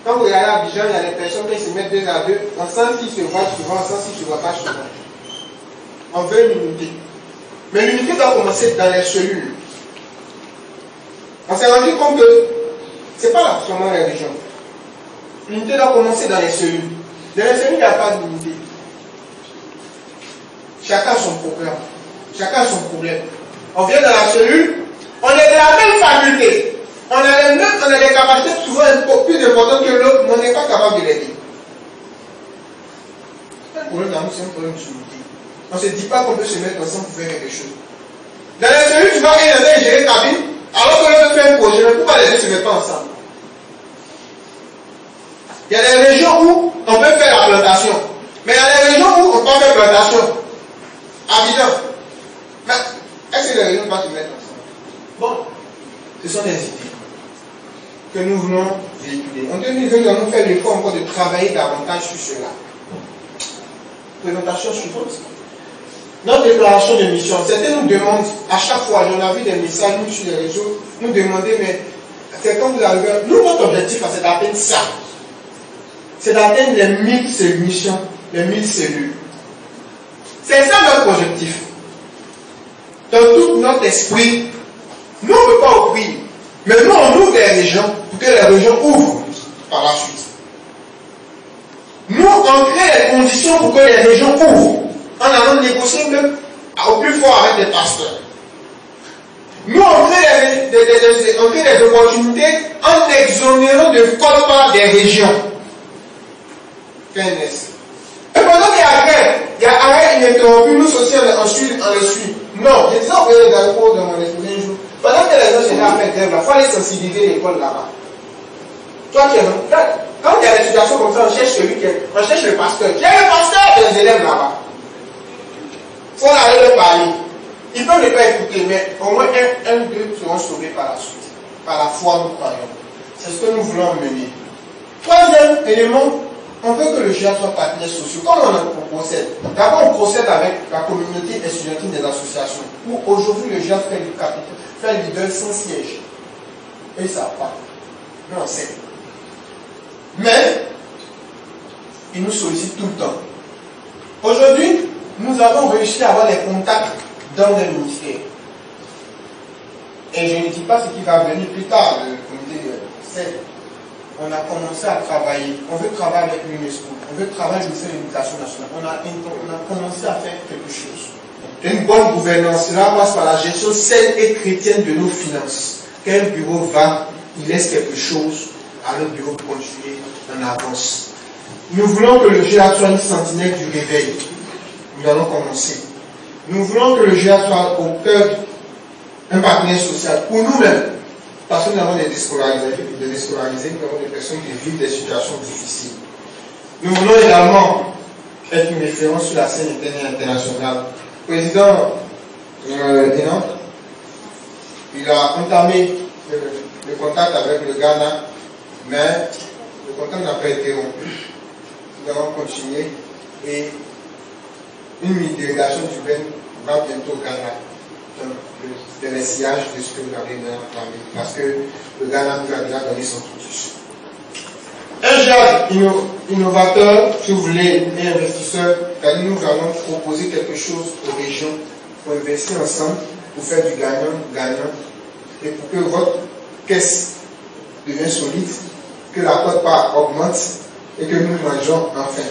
Quand vous regardez à Abidjan, il y a des personnes qui se mettent 2 à 2, on sent s'ils se voient souvent, on sent s'ils ne se voient pas souvent. On veut une unité. Mais l'unité doit commencer dans les cellules. On s'est rendu compte que ce n'est pas seulement les régions. L'unité doit commencer dans les cellules. Dans les cellules, il n'y a pas d'unité. Chacun a son programme. Chacun a son problème. On vient dans la cellule, on est de la même faculté. On a des capacités souvent un peu plus importantes que l'autre, mais on n'est pas capable de l'aider. C'est un problème d'amour, c'est un problème d'unité. On ne se dit pas qu'on peut se mettre ensemble pour faire quelque chose. Dans la cellule, tu vas aller gérer ta vie, alors que l'autre fait un projet, mais pourquoi les deux ne se mettent pas ensemble? Il y a des régions où on peut faire la plantation, mais il y a des régions où on peut faire plantation. Abidjan. Mais est-ce que les régions vont se mettre ensemble? Bon, ce sont des idées que nous voulons véhiculer. En 2020, nous allons faire l'effort encore de travailler davantage sur cela. Présentation suivante. Notre déclaration de mission, certains nous demandent, à chaque fois, j'en ai vu des messages nous, sur les réseaux, nous demander, mais c'est quand vous arrivez, nous, notre objectif, c'est d'atteindre ça. C'est d'atteindre les 1000 missions, les 1000 cellules. C'est ça notre objectif. Dans tout notre esprit, nous, on ne peut pas ouvrir, mais nous, on ouvre les régions pour que les régions ouvrent par la suite. Nous, on crée les conditions pour que les régions ouvrent. En allant négocier même au plus fort avec les pasteurs. Nous, on crée des opportunités en exonérant de quotas des régions. Fairness. Et pendant qu'il y a grève, il y a arrêt ininterrompu, nous aussi on le suit. Non, j'ai déjà envoyé les aéroports dans mon esprit un jour. Pendant que les gens sont là à faire grève, il faut aller sensibiliser l'école là-bas. Toi qui es là, quand il y a des situations comme ça, on cherche on cherche le pasteur. Qui est le pasteur des élèves là-bas? Il faut aller leur parler. Ils peuvent ne pas écouter, mais au moins un ou deux seront sauvés par la suite. Par la foi, nous croyons. C'est ce que nous voulons mener. Troisième élément, On veut que le GIA soit partenaire social. Comment on procède? D'abord, on procède avec la communauté estudiantine des associations, où aujourd'hui le GIA fait du capital, fait leader sans siège. Et ça part. Non, c'est. Mais, il nous sollicite tout le temps. Aujourd'hui, nous avons réussi à avoir des contacts dans les ministères. Et je ne dis pas ce qui va venir plus tard, le comité c'est. On a commencé à travailler, on veut travailler avec l'UNESCO, on veut travailler avec l'éducation nationale, on a commencé à faire quelque chose. Une bonne gouvernance, cela passe par la gestion saine et chrétienne de nos finances. Quel bureau va, il laisse quelque chose à notre bureau pour continuer en avance. Nous voulons que le GIA soit une sentinelle du réveil. Nous allons commencer. Nous voulons que le GIA soit au cœur d'un partenaire social pour nous-mêmes. Parce que nous avons des déscolarisés, nous avons des personnes qui vivent des situations difficiles. Nous voulons également être une référence sur la scène interne et internationale. Le président Denan, il a entamé le contact avec le Ghana, mais le contact n'a pas été rompu. Nous allons continuer et une délégation du Ben va bientôt au Ghana. De l'essayage de ce que vous avez entamé, parce que le Ghana nous a déjà donné son touche. Un GIA innovateur, si vous voulez, et investisseur, nous allons proposer quelque chose aux régions pour investir ensemble, pour faire du gagnant-gagnant, et pour que votre caisse devienne solide, que la quote-part augmente, et que nous mangeons enfin.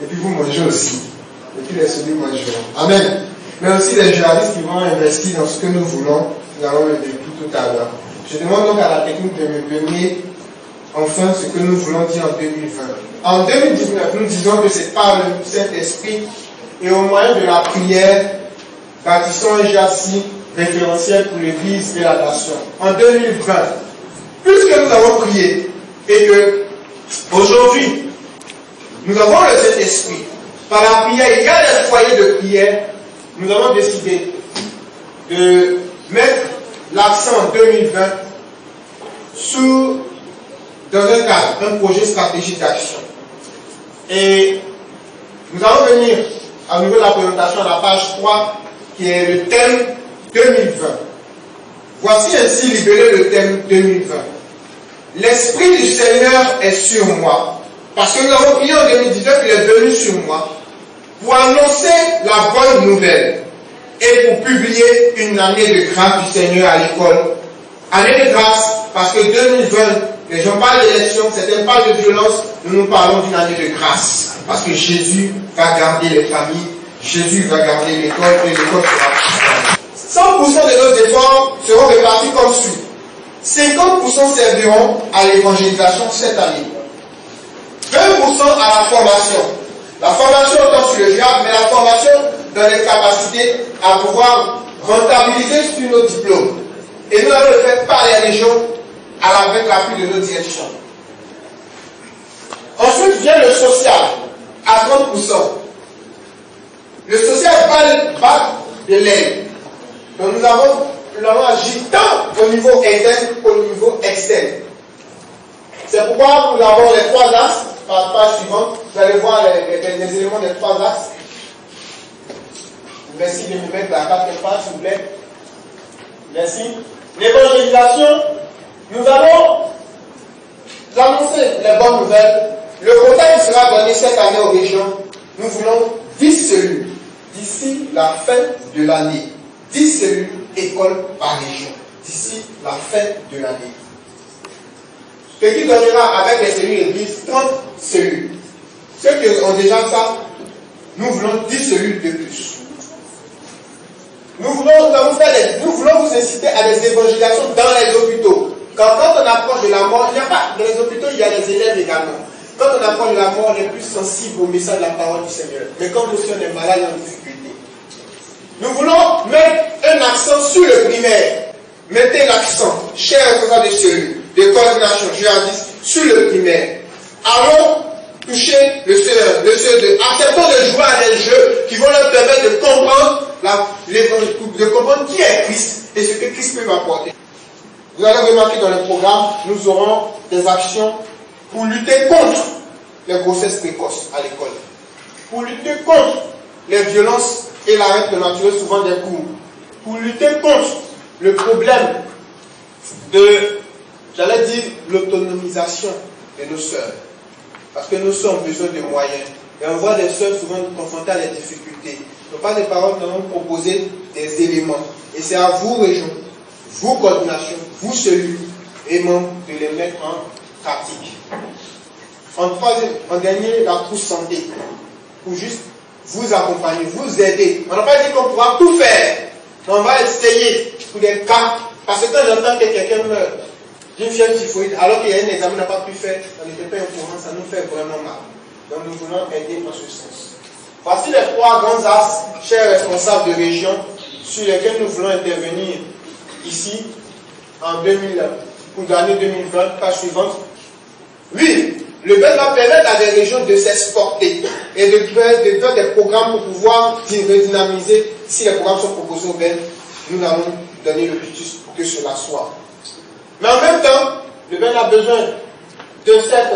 Et puis vous mangez aussi, et puis les solides mangeront. Amen. Mais aussi les journalistes qui vont investir dans ce que nous voulons, nous allons le dire tout à l'heure. Je demande donc à la technique de me donner enfin ce que nous voulons dire en 2020. En 2019, nous disons que c'est par le Saint-Esprit et au moyen de la prière, bâtissons un GIA référentiel pour l'Église et la nation. En 2020, puisque nous avons prié et que aujourd'hui, nous avons le Saint-Esprit, par la prière, il y a des foyers de prière. Nous avons décidé de mettre l'accent en 2020 dans un cadre, un projet stratégique d'action. Et nous allons venir à niveau de la présentation à la page 3, qui est le thème 2020. Voici ainsi libéré le thème 2020. L'Esprit du Seigneur est sur moi. Parce que nous avons prié en 2019, il est venu sur moi. Pour annoncer la bonne nouvelle et pour publier une année de grâce du Seigneur à l'école. Année de grâce parce que 2020, les gens parlent d'élection, certains parlent de violence, nous parlons d'une année de grâce. Parce que Jésus va garder les familles, Jésus va garder l'école et l'école sera 100% de nos efforts seront répartis comme suit. 50% serviront à l'évangélisation cette année. 20% à la formation. La formation autant sur le GIA, mais la formation dans les capacités à pouvoir rentabiliser sur nos diplômes. Et nous allons le faire par les régions avec l'appui de nos directions. Ensuite vient le social à 30%. Le social bat de l'aide. Donc nous avons agi tant au niveau interne qu'au niveau externe. C'est pourquoi nous avons les 3 axes. Par la page suivante, vous allez voir les éléments des 3 axes. Merci de me mettre la 4e page, s'il vous plaît. Merci. L'évangélisation, nous allons annoncer les bonnes nouvelles. Le quota qui sera donné cette année aux régions, nous voulons 10 cellules d'ici la fin de l'année. 10 cellules écoles par région d'ici la fin de l'année. Ce qui donnera avec les cellules églises 30 cellules. Ceux qui ont déjà ça, nous voulons 10 cellules de plus. Nous voulons vous inciter à des évangélisations dans les hôpitaux. Quand on approche de la mort, il n'y a pas, dans les hôpitaux, il y a les élèves également. Quand on approche de la mort, on est plus sensible au message de la parole du Seigneur. Mais comme aussi on est malade et en difficulté. Nous voulons mettre un accent sur le primaire. Mettez l'accent, chers responsables de cellules, de coordination, journalistes, sur le primaire. Allons toucher le CE2. Acceptons de jouer à des jeux qui vont leur permettre de comprendre, de comprendre qui est Christ et ce que Christ peut m'apporter. Vous allez remarquer dans le programme, nous aurons des actions pour lutter contre les grossesses précoces à l'école. Pour lutter contre les violences et l'arrêt prématuré souvent des cours. Pour lutter contre le problème de, j'allais dire, l'autonomisation de nos sœurs. Parce que nos sœurs ont besoin de moyens. Et on voit des sœurs souvent confrontées à des difficultés. Donc, par des paroles, nous allons proposer des éléments. Et c'est à vous, région, vous, coordination, vous, cellules et membres, de les mettre en pratique. En troisième, en dernier, la trousse santé. Pour juste vous accompagner, vous aider. On n'a pas dit qu'on pourra tout faire. Mais on va essayer pour des cas. Parce que quand j'entends que quelqu'un meurt d'une fièvre typhoïde, alors qu'il y a un examen qu'on n'a pas pu faire, on n'était pas au courant, ça nous fait vraiment mal. Donc nous voulons aider en ce sens. Voici les 3 grands axes, chers responsables de région, sur lesquels nous voulons intervenir ici en 2000, pour l'année 2020, page suivante. Oui, le BEN va permettre à des régions de s'exporter et de faire des programmes pour pouvoir redynamiser. Si les programmes sont proposés au BEN, nous allons donner le plus pour que cela soit. Mais en même temps, le BEN a besoin de cette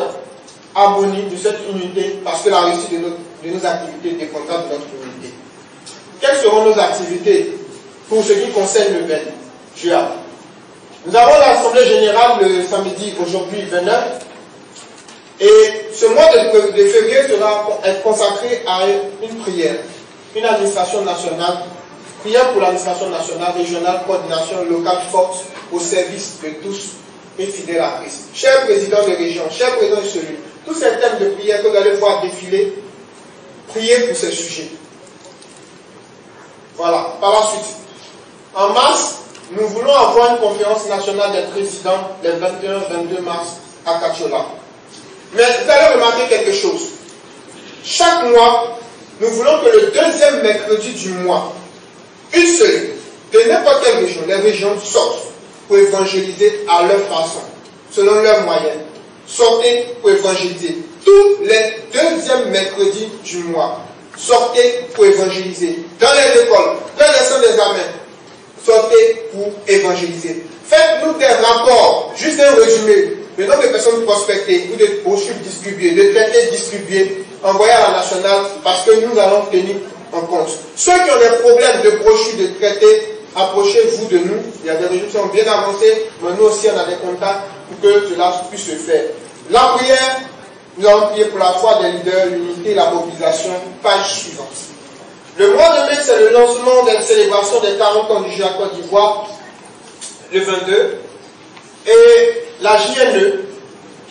harmonie, de cette unité, parce que la réussite de nos activités dépendra de notre unité. Quelles seront nos activités pour ce qui concerne le BEN? Nous avons l'Assemblée Générale le samedi, aujourd'hui 29, et ce mois de février sera consacré à une prière, une administration nationale, prière pour l'administration nationale, régionale, coordination locale forte au service de tous et fidèle à Christ. Chers présidents de région, chers présidents de cellules, tous ces thèmes de prière que vous allez voir défiler, priez pour ces sujets. Voilà, par la suite. En mars, nous voulons avoir une conférence nationale des présidents les 21-22 mars à Kachola. Mais vous allez remarquer quelque chose. Chaque mois, nous voulons que le 2e mercredi du mois, une seule, de n'importe quelle région, les régions sortent pour évangéliser à leur façon, selon leurs moyens. Sortez pour évangéliser. Tous les 2e mercredis du mois, sortez pour évangéliser. Dans les écoles, dans les centres d'examen, sortez pour évangéliser. Faites-nous des rapports, juste un résumé, le nombre de personnes prospectées ou de brochures distribuées, de traités distribués, envoyés à la nationale, parce que nous allons tenir en compte. Ceux qui ont des problèmes de brochures, de traités, approchez-vous de nous. Il y a des régions qui sont bien avancées, mais nous aussi on a des contacts pour que cela puisse se faire. La prière, nous allons prier pour la foi des leaders, l'unité et la mobilisation. Page suivante. Le mois de mai, c'est le lancement de la célébration des 40 ans du GIA Côte d'Ivoire, le 22. Et la JNE,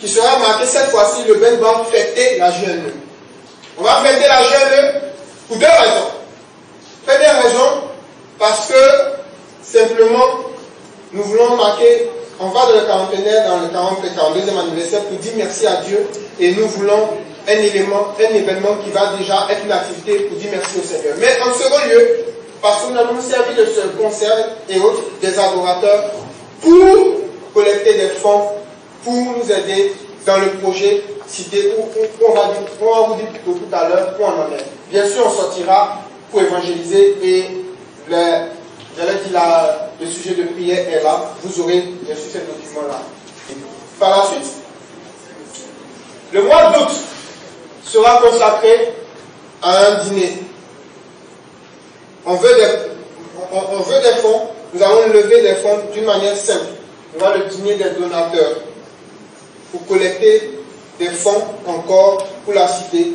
qui sera marquée cette fois-ci, le BEN va fêter la JNE. On va fêter la JNE pour 2 raisons. Première raison, parce que simplement, nous voulons marquer, on va dans le quarantenaire, dans le 42e anniversaire pour dire merci à Dieu et nous voulons un événement qui va déjà être une activité pour dire merci au Seigneur. Mais en second lieu, parce que nous avons servi de ce concert et autres, des adorateurs, pour collecter des fonds, pour nous aider dans le projet cité où on va vous dire plutôt tout à l'heure où on en est. Bien sûr, on sortira pour évangéliser et le sujet de prière est là. Vous aurez bien sûr ce document-là. Par la suite, le mois d'août sera consacré à un dîner. On veut des fonds. Nous allons lever des fonds d'une manière simple. On va le dîner des donateurs pour collecter des fonds encore pour la cité.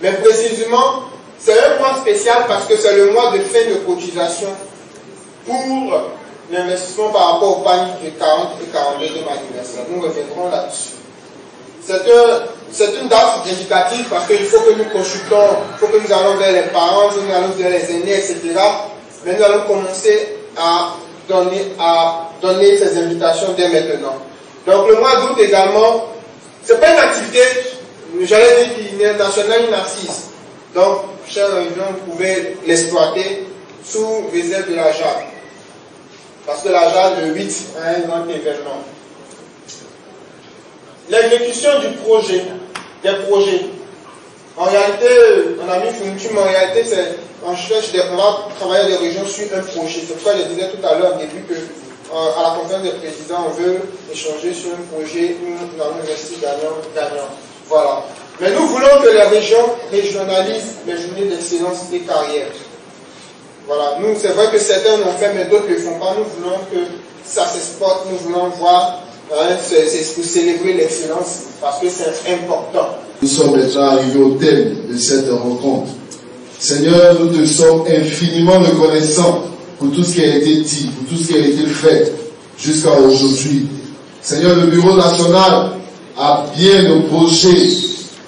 Mais précisément, c'est un mois spécial parce que c'est le mois de fin de cotisation pour l'investissement par rapport au panier de 40 et 42 de anniversaire. Nous reviendrons là-dessus. C'est une date indicative parce qu'il faut que nous consultons, il faut que nous allons vers les parents, nous allons vers les aînés, etc. Mais nous allons commencer à donner ces invitations dès maintenant. Donc le mois d'août également, c'est pas une activité, j'allais dire qui est nationale, une assise. Donc, chers régions, vous pouvez l'exploiter sous réserve de la JAD. Parce que la JAD, le 8, a un grand événement. L'exécution des projets. En réalité, on a mis fourniture, mais en réalité, on va travailler des régions sur un projet. C'est pourquoi je disais tout à l'heure au début que à la conférence des présidents, on veut échanger sur un projet où nous allons investir gagnant. Voilà. Mais nous voulons que les régions régionalisent les journées d'excellence des carrières. Voilà, nous, c'est vrai que certains l'ont fait, mais d'autres ne le font pas. Nous voulons que ça s'exporte, nous voulons voir, c'est pour célébrer l'excellence, parce que c'est important. Nous sommes maintenant arrivés au thème de cette rencontre. Seigneur, nous te sommes infiniment reconnaissants pour tout ce qui a été dit, pour tout ce qui a été fait jusqu'à aujourd'hui. Seigneur, le Bureau national a bien nos projets.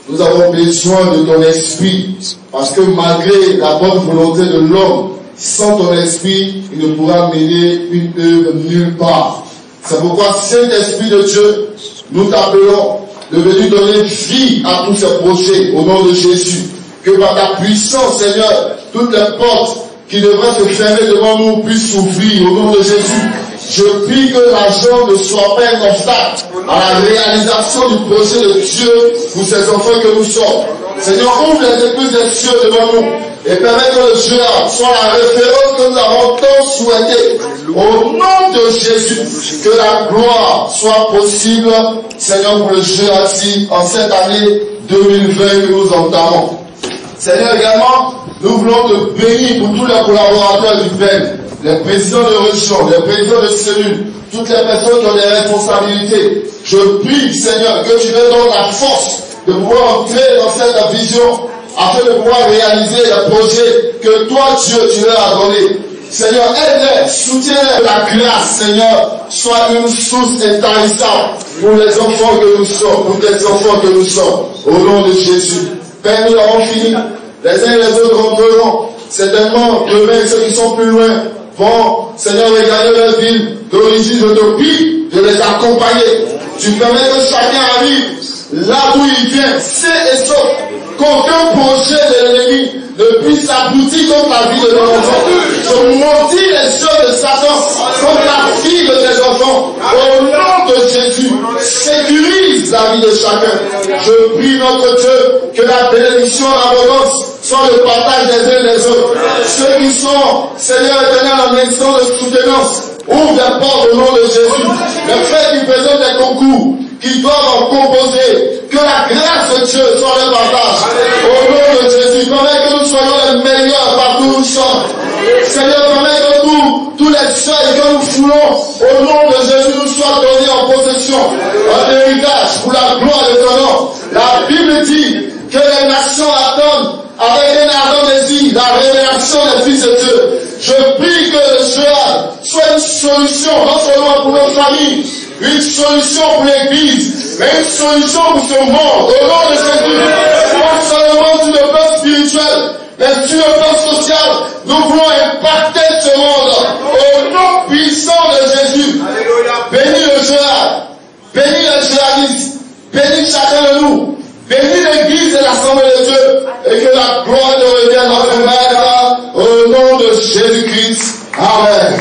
Nous avons besoin de ton esprit, parce que malgré la bonne volonté de l'homme, sans ton esprit, il ne pourra mener une œuvre nulle part. C'est pourquoi, Saint-Esprit de Dieu, nous t'appelons de venir donner vie à tous ces projets au nom de Jésus. Que par ta puissance, Seigneur, toutes les portes qui devraient se fermer devant nous puissent s'ouvrir au nom de Jésus. Je prie que l'argent ne soit pas un obstacle à la réalisation du projet de Dieu pour ces enfants que nous sommes. Seigneur, ouvre les écluses des cieux devant nous et permets que le GEA soit la référence que nous avons tant souhaité. Au nom de Jésus, que la gloire soit possible, Seigneur, pour le GEA en cette année 2020 que nous entamons. Seigneur, également, nous voulons te bénir pour tous les collaborateurs du PEN, les présidents de région, les présidents de cellules, toutes les personnes qui ont des responsabilités. Je prie, Seigneur, que tu leur donnes la force de pouvoir entrer dans cette vision afin de pouvoir réaliser les projets que toi, Dieu, tu leur as donnés. Seigneur, aide-les, soutiens-les. La grâce, Seigneur, soit une source intarissable pour les enfants que nous sommes, pour tes enfants que nous sommes. Au nom de Jésus. Père, nous avons fini. Les uns et les autres rentreront. Certainement, demain, ceux qui sont plus loin vont, Seigneur, regarder leur ville d'origine. Je te prie de les accompagner. Tu permets que chacun arrive là d'où il vient, sain et sauf. Qu'aucun projet de l'ennemi ne puisse aboutir contre la vie de nos enfants. Je maudis les œuvres de Satan contre la vie de tes enfants. Au nom de Jésus, sécurise la vie de chacun. Je prie notre Dieu que la bénédiction et l'abondance soit le partage des uns et des autres. Ceux qui sont, Seigneur éternel, en instant de soutenance, ouvre les portes au nom de Jésus. Les frères qui présentent des concours, qui doivent en composer, que la grâce de Dieu soit le partage. Au nom de Jésus, permets que nous soyons les meilleurs partout où nous sommes. Seigneur, permets que tous les seuils que nous foulons, au nom de Jésus, nous soient donnés en possession. Un héritage pour la gloire de ton nom. La Bible dit que les nations attendent avec un ardent désir la révélation des fils de Dieu. Je prie que le Seigneur soit une solution, non seulement pour nos familles, une solution pour l'Église, mais une solution pour ce monde. Au nom de Jésus, non seulement sur le plan spirituel, mais sur le plan social, nous voulons impacter ce monde. Au nom puissant de Jésus, bénis le Seigneur, bénis les Jéhanistes, bénis chacun de nous, bénis l'Église et l'Assemblée de Dieu, et que la gloire de revienne à notre Maître, au nom de Jésus-Christ. Amen.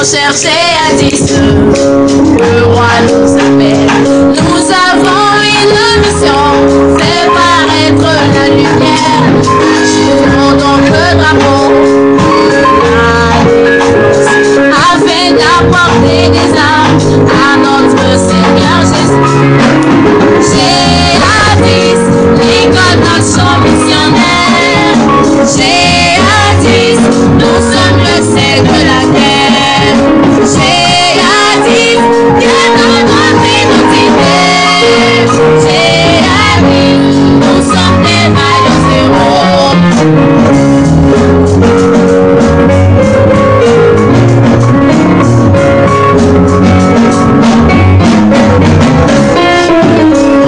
Chercher à 10, le roi nous appelle. Nous avons une mission, c'est paraître la lumière. Agitons donc le drapeau de la afin d'apporter des armes à notre Seigneur Jésus. J'ai à 10, l'école d'action missionnaire. J'ai à 10, nous sommes le sel de la terre. J'ai à 10, Dieu donne notre identité. J'ai à 10, nous sommes des vaillants héros.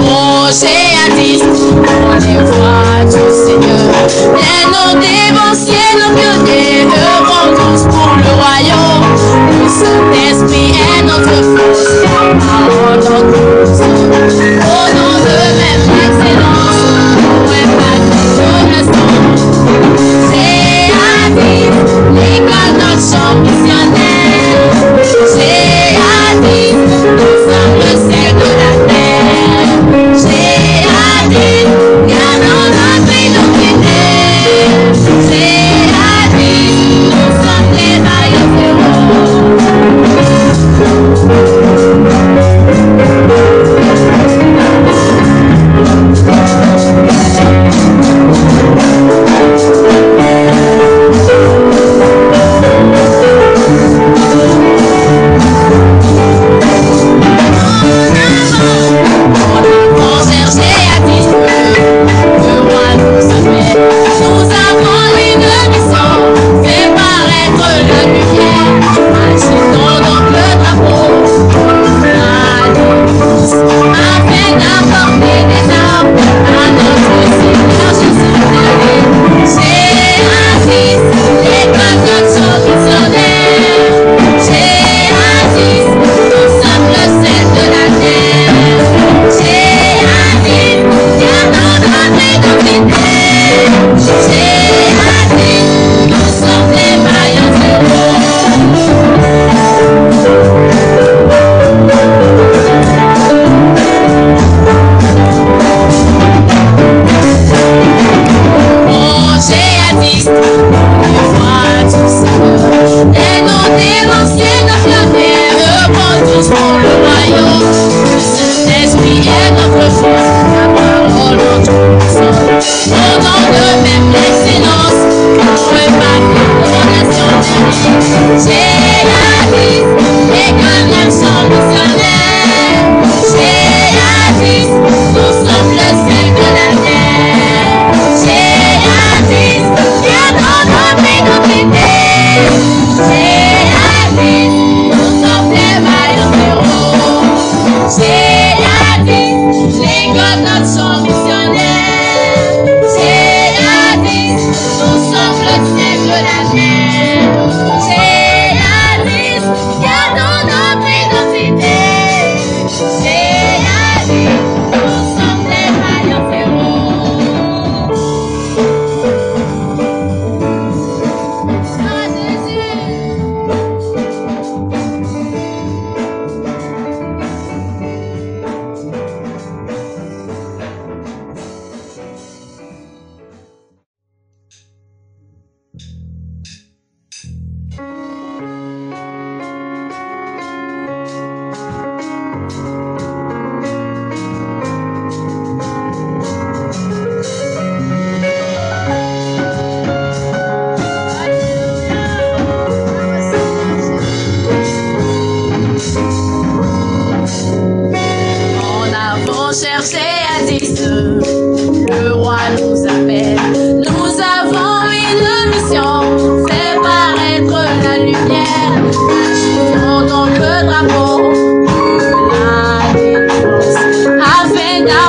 Oh, j'ai à 10, on les voit du Seigneur. Et nos dévanciers, nos pionniers, œuvrons tous pour le royaume. Le Saint-Esprit est notre force, parole notre cause. Au nom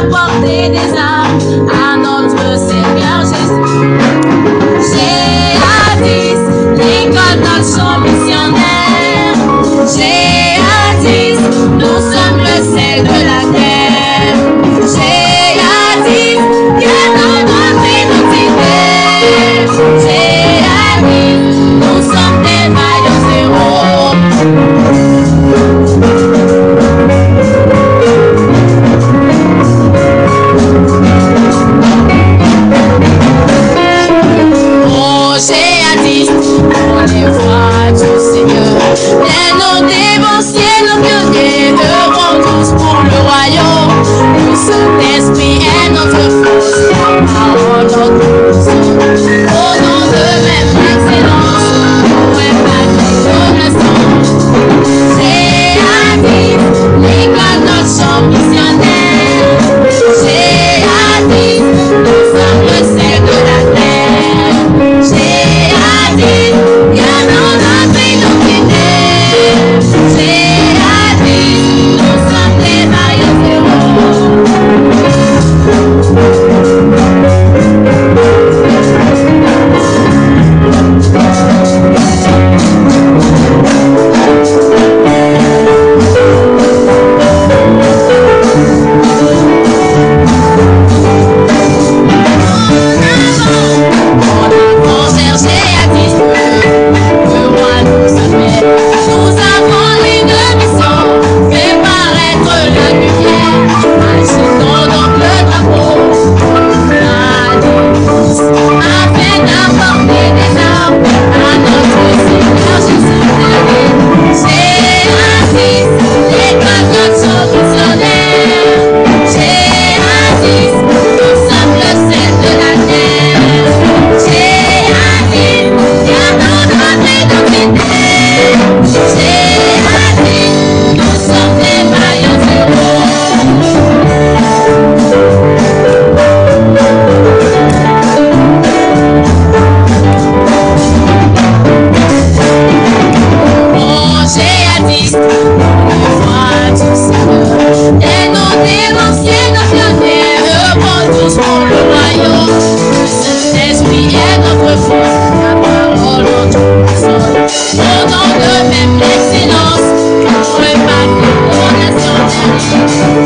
d'apporter des armes à notre Seigneur Jésus. G.A.10, l'école d'action missionnaire. G.A.10, nous sommes le sel de la terre. G.A.10, Dieu dans notre identité. G.A.10, nous sommes des maillots zéro. G.A.10, on les voit du Seigneur. Les noms dévanciés, nos pionniers devront tous pour le royaume. Le Saint-Esprit est notre force, la parole notre puissance. Au nom de même excellence, pour impact nos nations.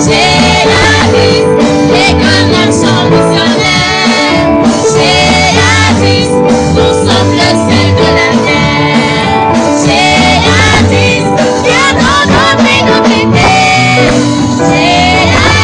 G.A.10, l'école d'action missionnaire. G.A.10, nous sommes le sel de la terre. G.A.10, bien dans notre identité.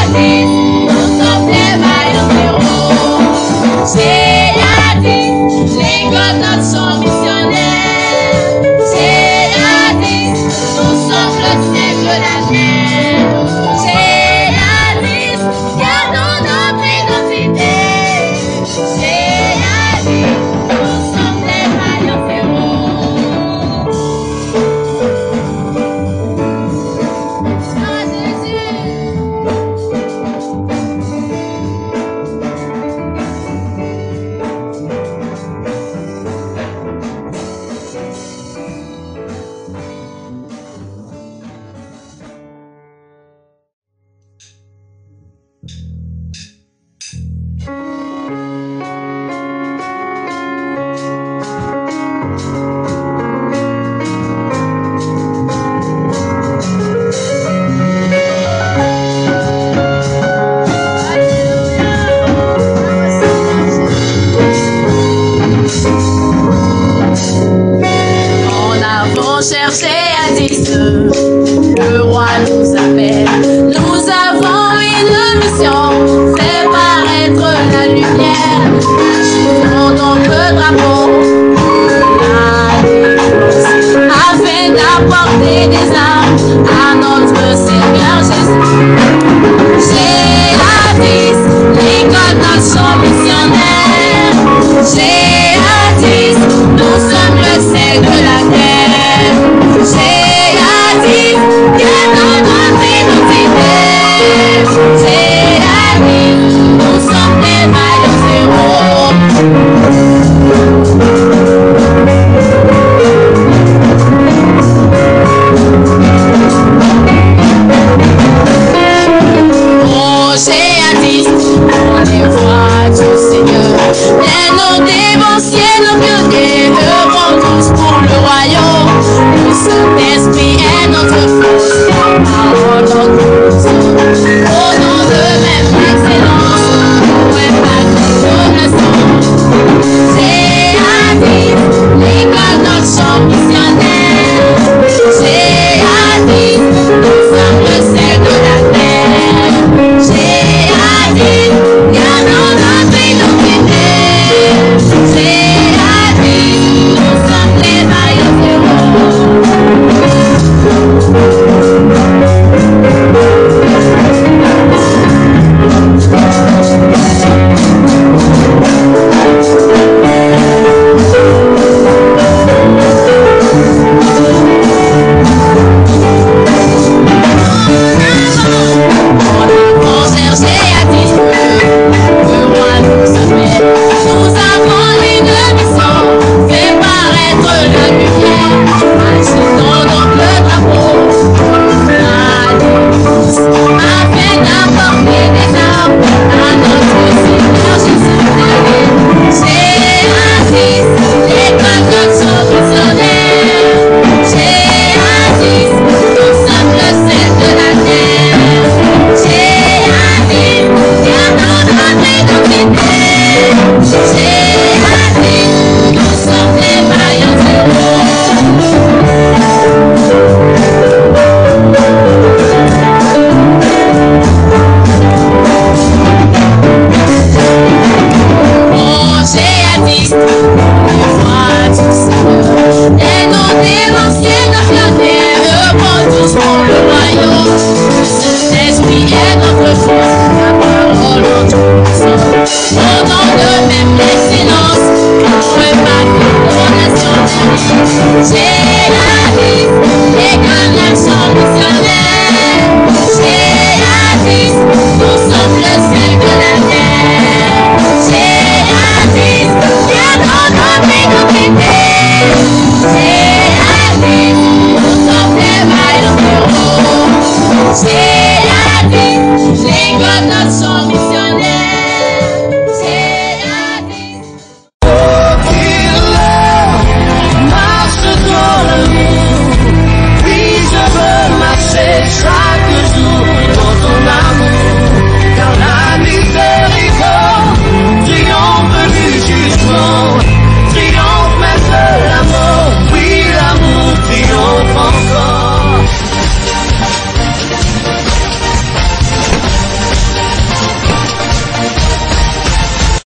G.A.10, nous sommes des maillots zéro. G.A.10, bien dans notre Jésus.